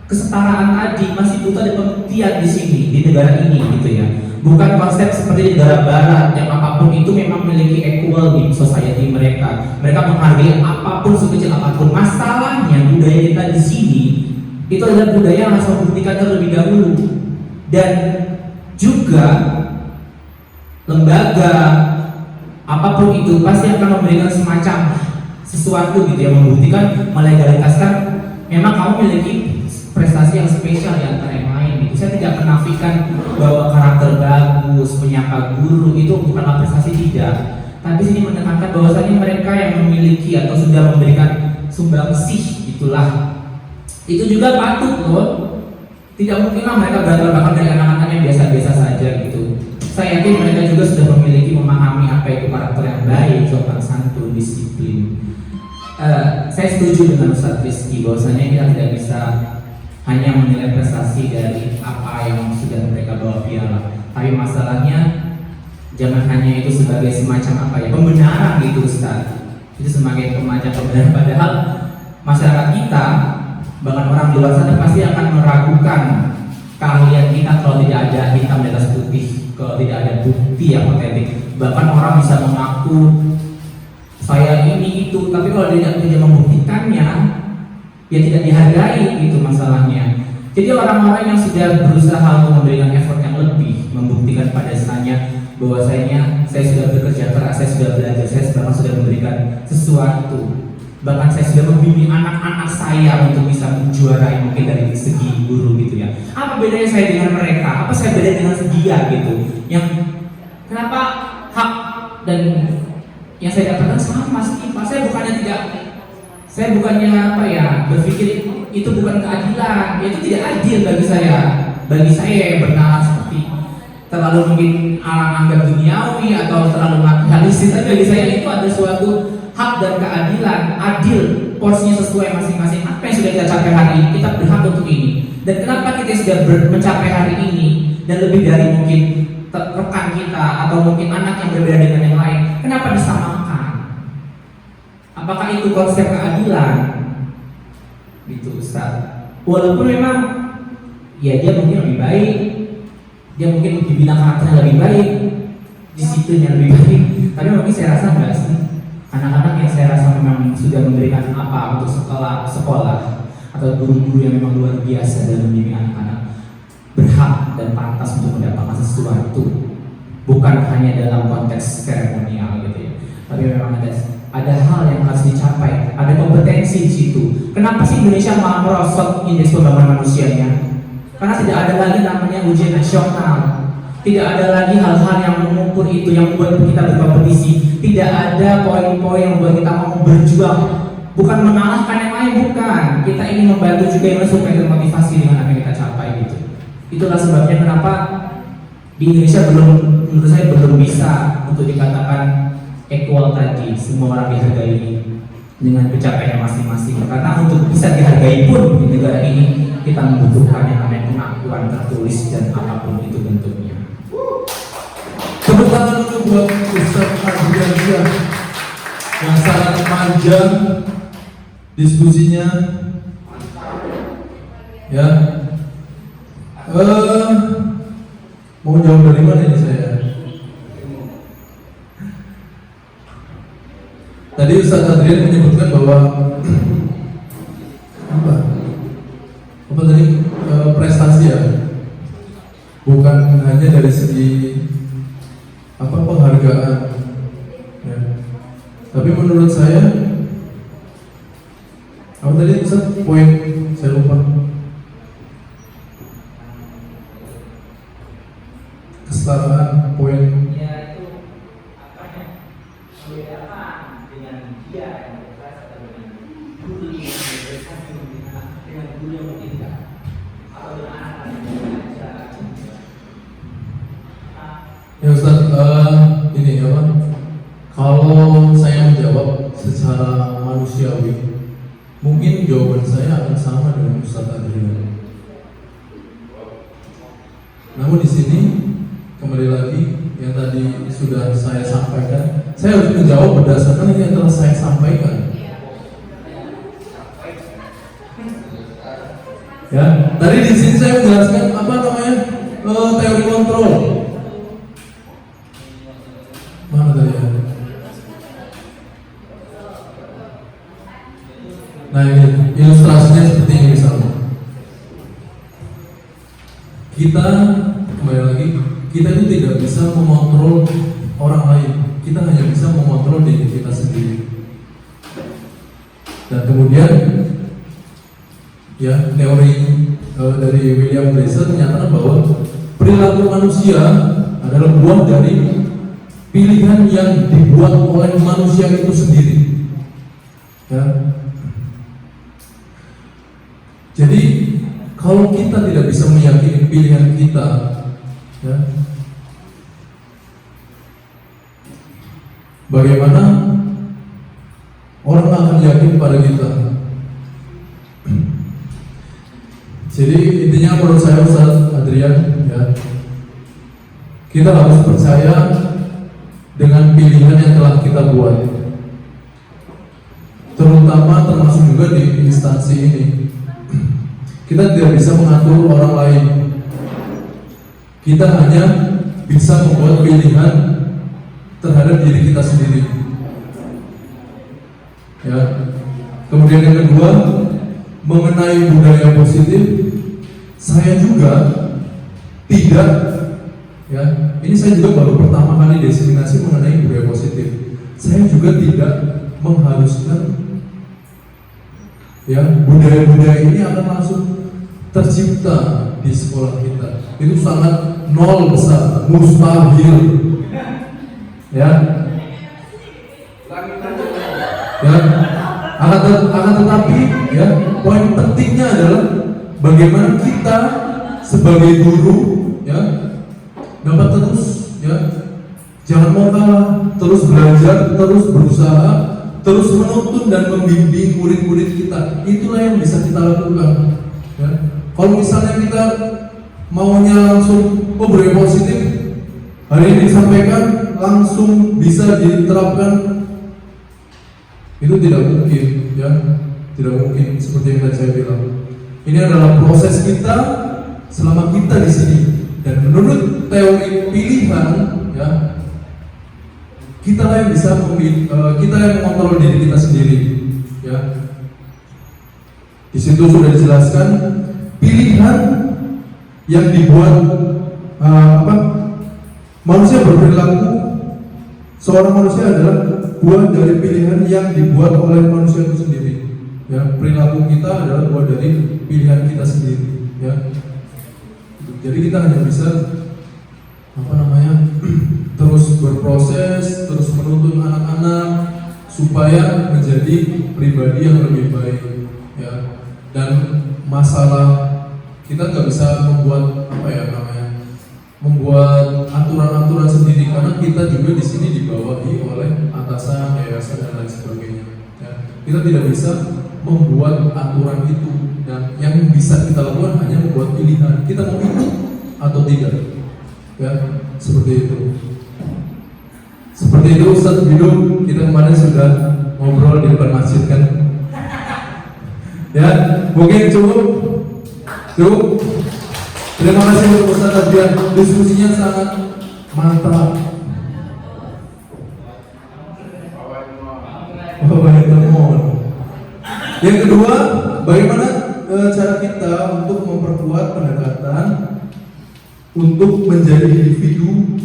kesetaraan tadi, masih butuh ada pembuktian di sini di negara ini gitu ya. Bukan konsep seperti di negara barat yang apapun itu memang memiliki equal di society mereka. Mereka menghargai apapun sekecil apapun. Masalahnya budaya kita di sini itu adalah budaya yang harus membuktikan terlebih dahulu, dan juga lembaga apapun itu pasti akan memberikan semacam sesuatu gitu yang membuktikan, melegalitaskan memang kamu memiliki prestasi yang spesial di antara yang lain gitu. Saya tidak menafikan bahwa karakter bagus, menyapa guru itu bukanlah prestasi, tidak. Tapi sini menekankan bahwasanya mereka yang memiliki atau sudah memberikan sumbangsih itulah, itu juga patut loh. Tidak mungkinlah mereka berasal bahkan dari anak-anak yang biasa-biasa saja gitu. Saya yakin mereka juga sudah memiliki, memahami apa itu karakter yang baik, sopan santun, disiplin. Saya setuju dengan Ustaz Rizky bahwasanya kita tidak bisa hanya menilai prestasi dari apa yang sudah mereka bawa piala. Tapi masalahnya jangan hanya itu sebagai semacam apa ya, pembenaran gitu Ustaz. Itu sebagai semacam pembenaran, padahal masyarakat kita Bahkan orang di luar sana pasti akan meragukan keahlian kita kalau tidak ada hitam di atas putih, kalau tidak ada bukti yang otentik. Bahkan orang bisa mengaku saya ini itu, tapi kalau dia tidak membuktikannya, ya tidak dihargai, itu masalahnya. Jadi orang-orang yang sudah berusaha untuk memberikan effort yang lebih, membuktikan pada saya bahwasanya saya sudah bekerja keras, saya sudah belajar, saya sudah memberikan sesuatu. Bahkan saya sudah membimbing anak-anak saya untuk bisa menjuarai mungkin dari segi guru gitu ya. Apa bedanya saya dengan mereka? Apa saya beda dengan dia gitu? Yang kenapa hak dan yang saya dapatkan sama sih Pak? Saya bukannya apa ya berpikir itu bukan keadilan, itu tidak adil bagi saya. Bagi saya yang bernalar seperti terlalu mungkin anggap duniawi atau terlalu materialistis, tapi bagi saya itu ada suatu hak dan keadilan, adil, porsinya sesuai masing-masing. Apa yang sudah kita capai hari ini, kita berhak untuk ini. Dan kenapa kita sudah mencapai hari ini dan lebih dari mungkin rekan kita atau mungkin anak yang berbeda dengan yang lain, kenapa disamakan? Apakah itu konsep keadilan? Gitu Ustaz. Walaupun memang ya dia mungkin lebih baik, dia mungkin di bidang karakternya lebih baik, disiplinnya lebih baik, tapi mungkin saya rasa enggak sih. Anak-anak yang saya rasa memang sudah memberikan apa untuk sekolah atau guru-guru yang memang luar biasa dalam membimbing anak-anak berhak dan pantas untuk mendapatkan sesuatu, bukan hanya dalam konteks seremonial gitu ya, tapi memang ada hal yang harus dicapai, ada kompetensi di situ. Kenapa sih Indonesia malah merosot indeks pembangunan manusianya? Karena tidak ada lagi namanya ujian nasional, tidak ada lagi hal-hal yang mengukur itu, yang membuat kita berkompetisi, tidak ada poin-poin yang membuat kita mau berjuang, bukan mengalahkan yang lain, bukan. Kita ingin membantu juga yang lain supaya termotivasi dengan apa yang kita capai gitu. Itulah sebabnya kenapa di Indonesia menurut saya belum bisa untuk dikatakan equal tadi, semua orang dihargai dengan pencapaiannya masing-masing. Karena untuk bisa dihargai pun di negara ini kita membutuhkan yang namanya pengakuan tertulis dan apapun itu bentuknya. Tepuk tangan dulu buat Ustaz Adrian yang sangat panjang diskusinya. Ya, mau jawab dari mana ini saya? Tadi Ustaz Adrian menyebutkan bahwa apa tadi prestasi ya, bukan hanya dari segi penghargaan ya. Tapi menurut saya apa tadi Ustaz, poin saya lupa, kesetaraan poin Ya itu apanya membedakan dengan dia yang berprestasi atau dengan guru yang berprestasi dengan guru yang mungkin tidak, atau dengan anak yang belajar. ya Ustaz. Ini apa? Kalau saya menjawab secara manusiawi, mungkin jawaban saya akan sama dengan Ustaz Adrian. Namun di sini kembali lagi yang tadi sudah saya sampaikan, saya harus menjawab berdasarkan yang telah saya sampaikan. Ya, tadi di sini saya menjelaskan apa namanya teori kontrol. Mana tadi ya? Nah ini ilustrasinya seperti ini misalnya. Kita kembali lagi, kita itu tidak bisa mengontrol orang lain. Kita hanya bisa mengontrol diri kita sendiri. Dan kemudian ya teori dari William Glasser menyatakan bahwa perilaku manusia adalah buah dari pilihan yang dibuat oleh manusia itu sendiri. Ya. Jadi kalau kita tidak bisa meyakini pilihan kita, ya, bagaimana orang akan yakin pada kita? Jadi intinya menurut saya Ustaz Adrian, ya, kita harus percaya dengan pilihan yang telah kita buat, terutama termasuk juga di instansi ini. Kita tidak bisa mengatur orang lain. Kita hanya bisa membuat pilihan terhadap diri kita sendiri. Ya. Kemudian yang kedua, mengenai budaya positif, saya juga tidak, ya, ini saya juga baru pertama kali diseminasi mengenai budaya positif. Saya juga tidak mengharuskan, ya, budaya-budaya ini akan langsung tercipta di sekolah kita. Itu sangat nol besar, mustahil. Ya, ya. Akan tetapi, ya, poin pentingnya adalah bagaimana kita sebagai guru, ya, dapat terus, ya, jangan mau kalah, terus belajar, terus berusaha, terus menuntun dan membimbing murid-murid kita. Itulah yang bisa kita lakukan. Ya. Kalau misalnya kita maunya langsung budaya positif, hari ini disampaikan langsung bisa diterapkan, itu tidak mungkin, ya, tidak mungkin seperti yang tadi saya bilang. Ini adalah proses kita selama kita di sini, dan menurut teori pilihan, ya, kita yang bisa kita yang mengontrol diri kita sendiri, ya. Di situ sudah dijelaskan pilihan yang dibuat manusia berperilaku. Seorang manusia adalah buah dari pilihan yang dibuat oleh manusia itu sendiri. Ya, perilaku kita adalah buah dari pilihan kita sendiri. Ya, jadi kita hanya bisa terus berproses, terus menuntun anak-anak supaya menjadi pribadi yang lebih baik. Ya, dan masalah kita nggak bisa membuat membuat aturan-aturan sendiri, karena kita juga di sini dibawahi oleh atasan, yayasan, dan lain sebagainya. Ya, kita tidak bisa membuat aturan itu, dan yang bisa kita lakukan hanya membuat pilihan. Kita mau ikut atau tidak. Ya, seperti itu. Seperti itu Ustadz Bidung, kita kemarin sudah ngobrol di depan masjid kan. Ya, mungkin cukup. Terima kasih untuk Ustadz Adrian, diskusinya sangat mantap. Yang kedua, bagaimana cara kita untuk memperkuat pendekatan untuk menjadi individu,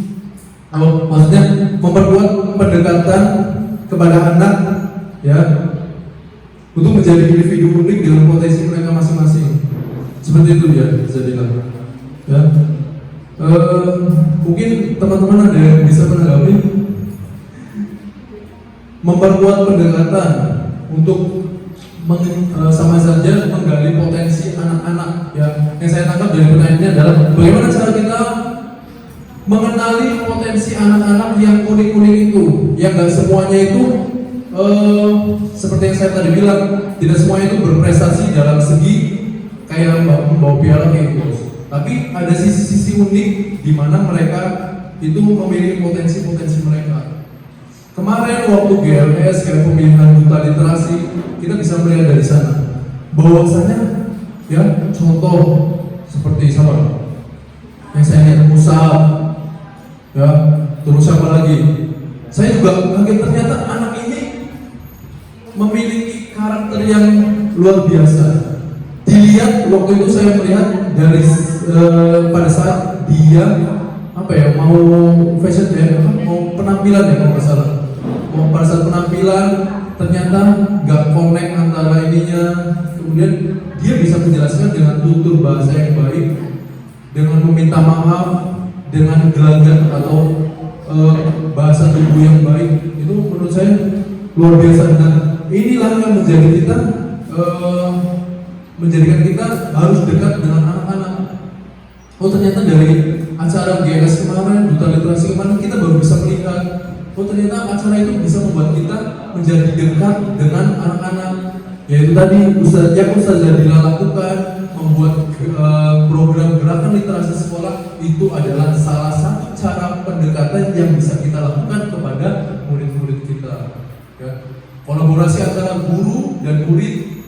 maksudnya memperkuat pendekatan kepada anak, ya, untuk menjadi individu unik dengan potensi mereka masing-masing. Seperti itu ya, bisa dilakukan. Ya, mungkin teman-teman ada yang bisa menanggapi memperkuat pendekatan untuk sama saja menggali potensi anak-anak. Ya, yang saya tangkap dari pertanyaannya adalah bagaimana cara kita mengenali potensi anak-anak yang unik-unik itu, yang nggak semuanya itu seperti yang saya tadi bilang, tidak semuanya itu berprestasi dalam segi kayak membawa piala kayak gitu. Tapi ada sisi-sisi unik di mana mereka itu memiliki potensi-potensi mereka. Kemarin waktu GLS, kayak pemilihan duta literasi, kita bisa melihat dari sana bahwasanya, ya, contoh seperti sama yang saya lihat Musab, ya, terus apa lagi? Saya juga kaget, ternyata anak ini memiliki karakter yang luar biasa. Dilihat waktu itu saya melihat dari pada saat dia mau fashion ya, mau penampilan ya, kalau nggak salah, mau pada saat penampilan ternyata nggak connect antara ininya. Kemudian dia bisa menjelaskan dengan tutur bahasa yang baik, dengan meminta maaf, dengan gelagat atau bahasa tubuh yang baik. Itu menurut saya luar biasa, dan inilah yang menjadikan kita harus dekat dengan anak-anak. Oh, ternyata dari acara GLS kemarin, duta literasi kemarin, kita baru bisa melihat, oh ternyata acara itu bisa membuat kita menjadi dekat dengan anak-anak. Yaitu tadi Ustaz Zadila lakukan, membuat program gerakan literasi sekolah, itu adalah salah satu cara pendekatan yang bisa kita lakukan kepada murid-murid kita. Ya. Kolaborasi antara guru dan murid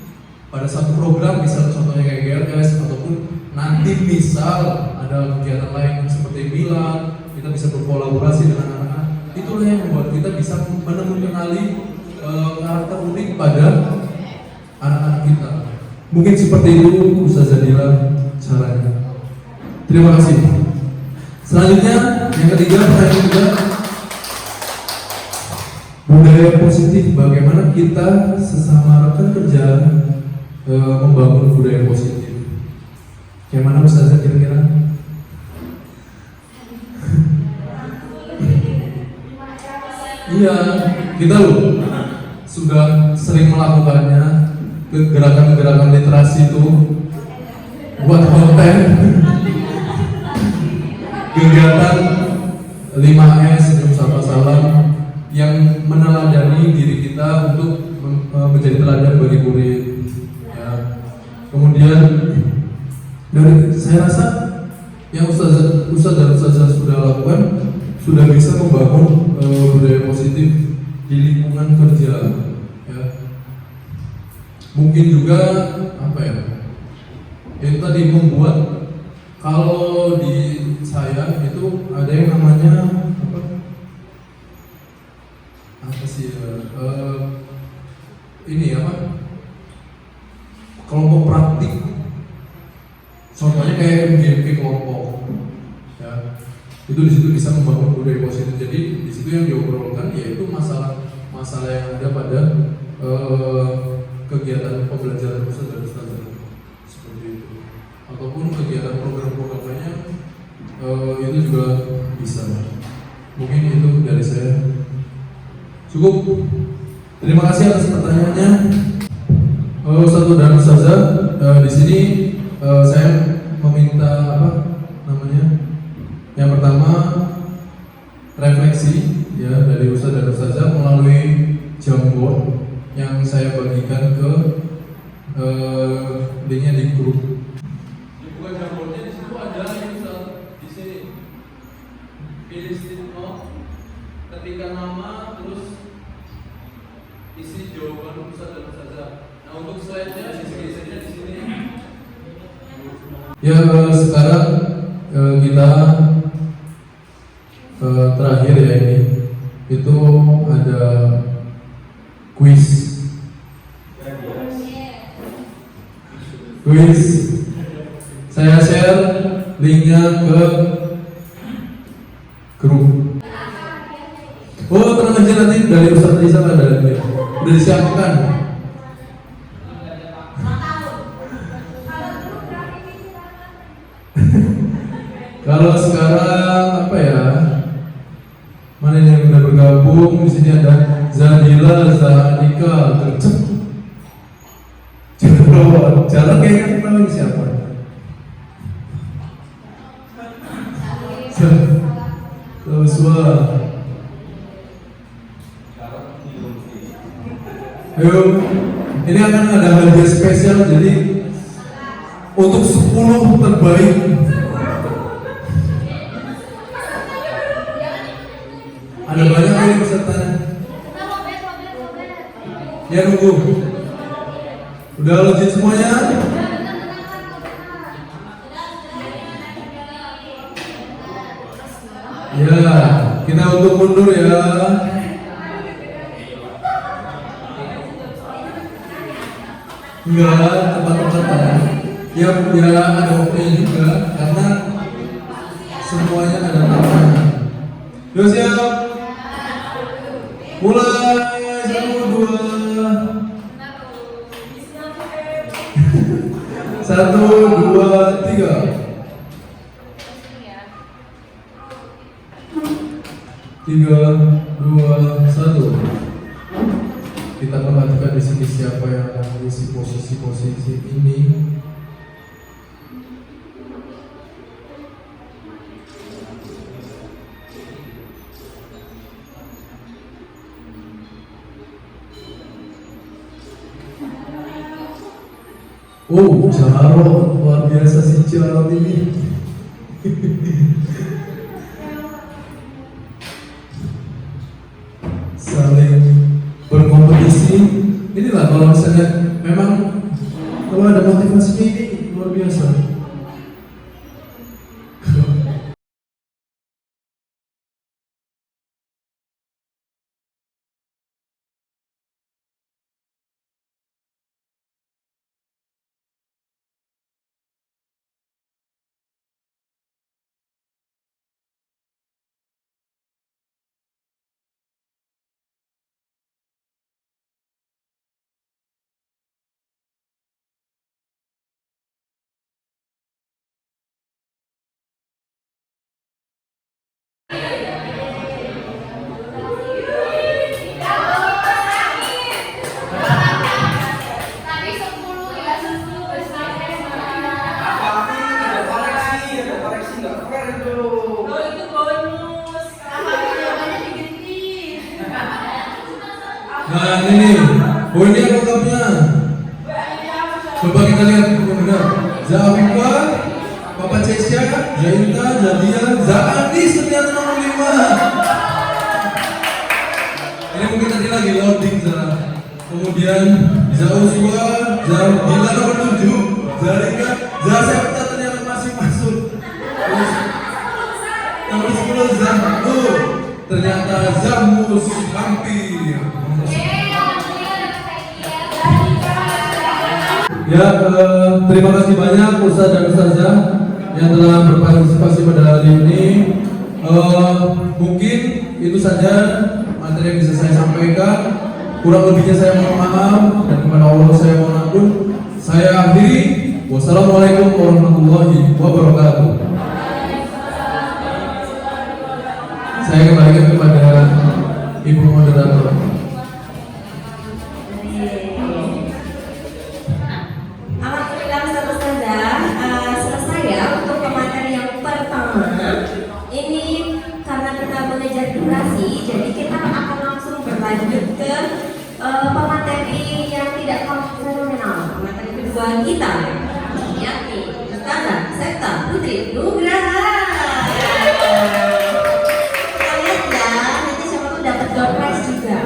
pada satu program, misal contohnya kayak GLS, ataupun nanti misal ada kegiatan lain seperti Milan, kita bisa berkolaborasi dengan anak-anak. Itulah yang membuat kita bisa menemukan karakter unik pada anak-anak kita. Mungkin seperti itu Ustazah Dila caranya. Terima kasih. Selanjutnya yang ketiga, pertanyaan juga, budaya positif. Bagaimana kita sesama rekan kerja membangun budaya positif? Bagaimana Ustazah kira-kira? Iya, kita loh sudah sering melakukannya, gerakan-gerakan literasi itu buat konten, kegiatan 5S sebelum sapa salam yang meneladani diri kita untuk menjadi teladan bagi murid. Ya. Kemudian dari saya rasa yang Ustaz dan Ustazah sudah lakukan sudah bisa membangun budaya positif di lingkungan kerja. Ya. Mungkin juga apa ya? Itu tadi membuat, kalau di saya itu ada yang namanya apa sih? Ini apa? Kelompok praktik. Contohnya kayak MGP kelompok. Ya. Itu di situ bisa membangun budaya positif. Jadi di situ yang diobrolkan yaitu masalah yang ada pada kegiatan pembelajaran Ustaz dan Ustazah seperti itu, ataupun kegiatan program-program lainnya itu juga bisa. Mungkin itu dari saya. Cukup. Terima kasih atas pertanyaannya, Ustaz dan Ustazah. Di sini saya meminta apa namanya? Yang pertama, refleksi ya dari Ustaz dan Ustazah melalui Jamboard yang saya bagikan ke linknya di grup. Dibuka Jamboardnya, di situ ada Ustaz, di sini pilih stick note, ketikkan nama, terus isi jawaban Ustaz dan Ustazah. Nah untuk slide-nya diisi-isinya di sini. Ya sekarang kita terakhir ya ini, itu ada quiz. Saya share linknya ke grup. Oh tenang aja, nanti dari Ustaz Rizal ada lagi. Udah disiapkan. Kalau sekarang apa ya? Mana yang udah bergabung? Di sini ada Zadila, Zanika, Jarang kayaknya tahu ini siapa. Joshua. Ayo, ini akan ada hadiah spesial, jadi untuk 10 terbaik. Ada banyak ini pesertanya. Ya nunggu. Udah login semuanya? Ya, kita untuk mundur ya. Enggak, tempat-tempatan. Ya, ada waktunya juga karena semuanya ada namanya. Yuk siap. Mulai 1, 2. 1, 2, 3. 3, 2, 1. Kita perhatikan di sini siapa yang akan mengisi posisi-posisi ini. Oh, Jarot, luar biasa si Jarot ini. Saling berkompetisi. Inilah kalau misalnya memang Oh ini yang lengkapnya. Coba kita lihat yang benar. Zafika, Papa Cesya, Zainta, Zadia, Zaanis ternyata nomor 5. Ini mungkin tadi lagi loading Zara. Kemudian Zauswa, Zabila nomor 7, Zarika, Zasepta ternyata masih masuk. Terus nomor 10 Zahmu, ternyata Zamus hampir. Ya, terima kasih banyak Ustaz dan Ustazah yang telah berpartisipasi pada hari ini. Mungkin itu saja materi yang bisa saya sampaikan. Kurang lebihnya saya mohon maaf dan kepada Allah saya mohon ampun. Saya akhiri. Wassalamualaikum warahmatullahi wabarakatuh. Saya kembalikan kepada Ibu Moderator. Alhamdulillah Ustaz Ustazah, selesai ya untuk pemateri yang pertama. Ini karena kita mengejar durasi, jadi kita akan langsung berlanjut ke pemateri yang tidak kalah fenomenal. Pemateri kedua kita, yakni Ustazah Septa Putri Nugraha. Kita lihat ya, nanti siapa tuh dapat door prize juga.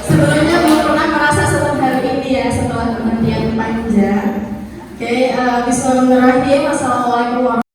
Sebelumnya belum pernah merasa senang hari ini ya setelah penantian panjang. Oke, Bismillahirrahmanirrahim. Assalamualaikum warahmatullahi wabarakatuh.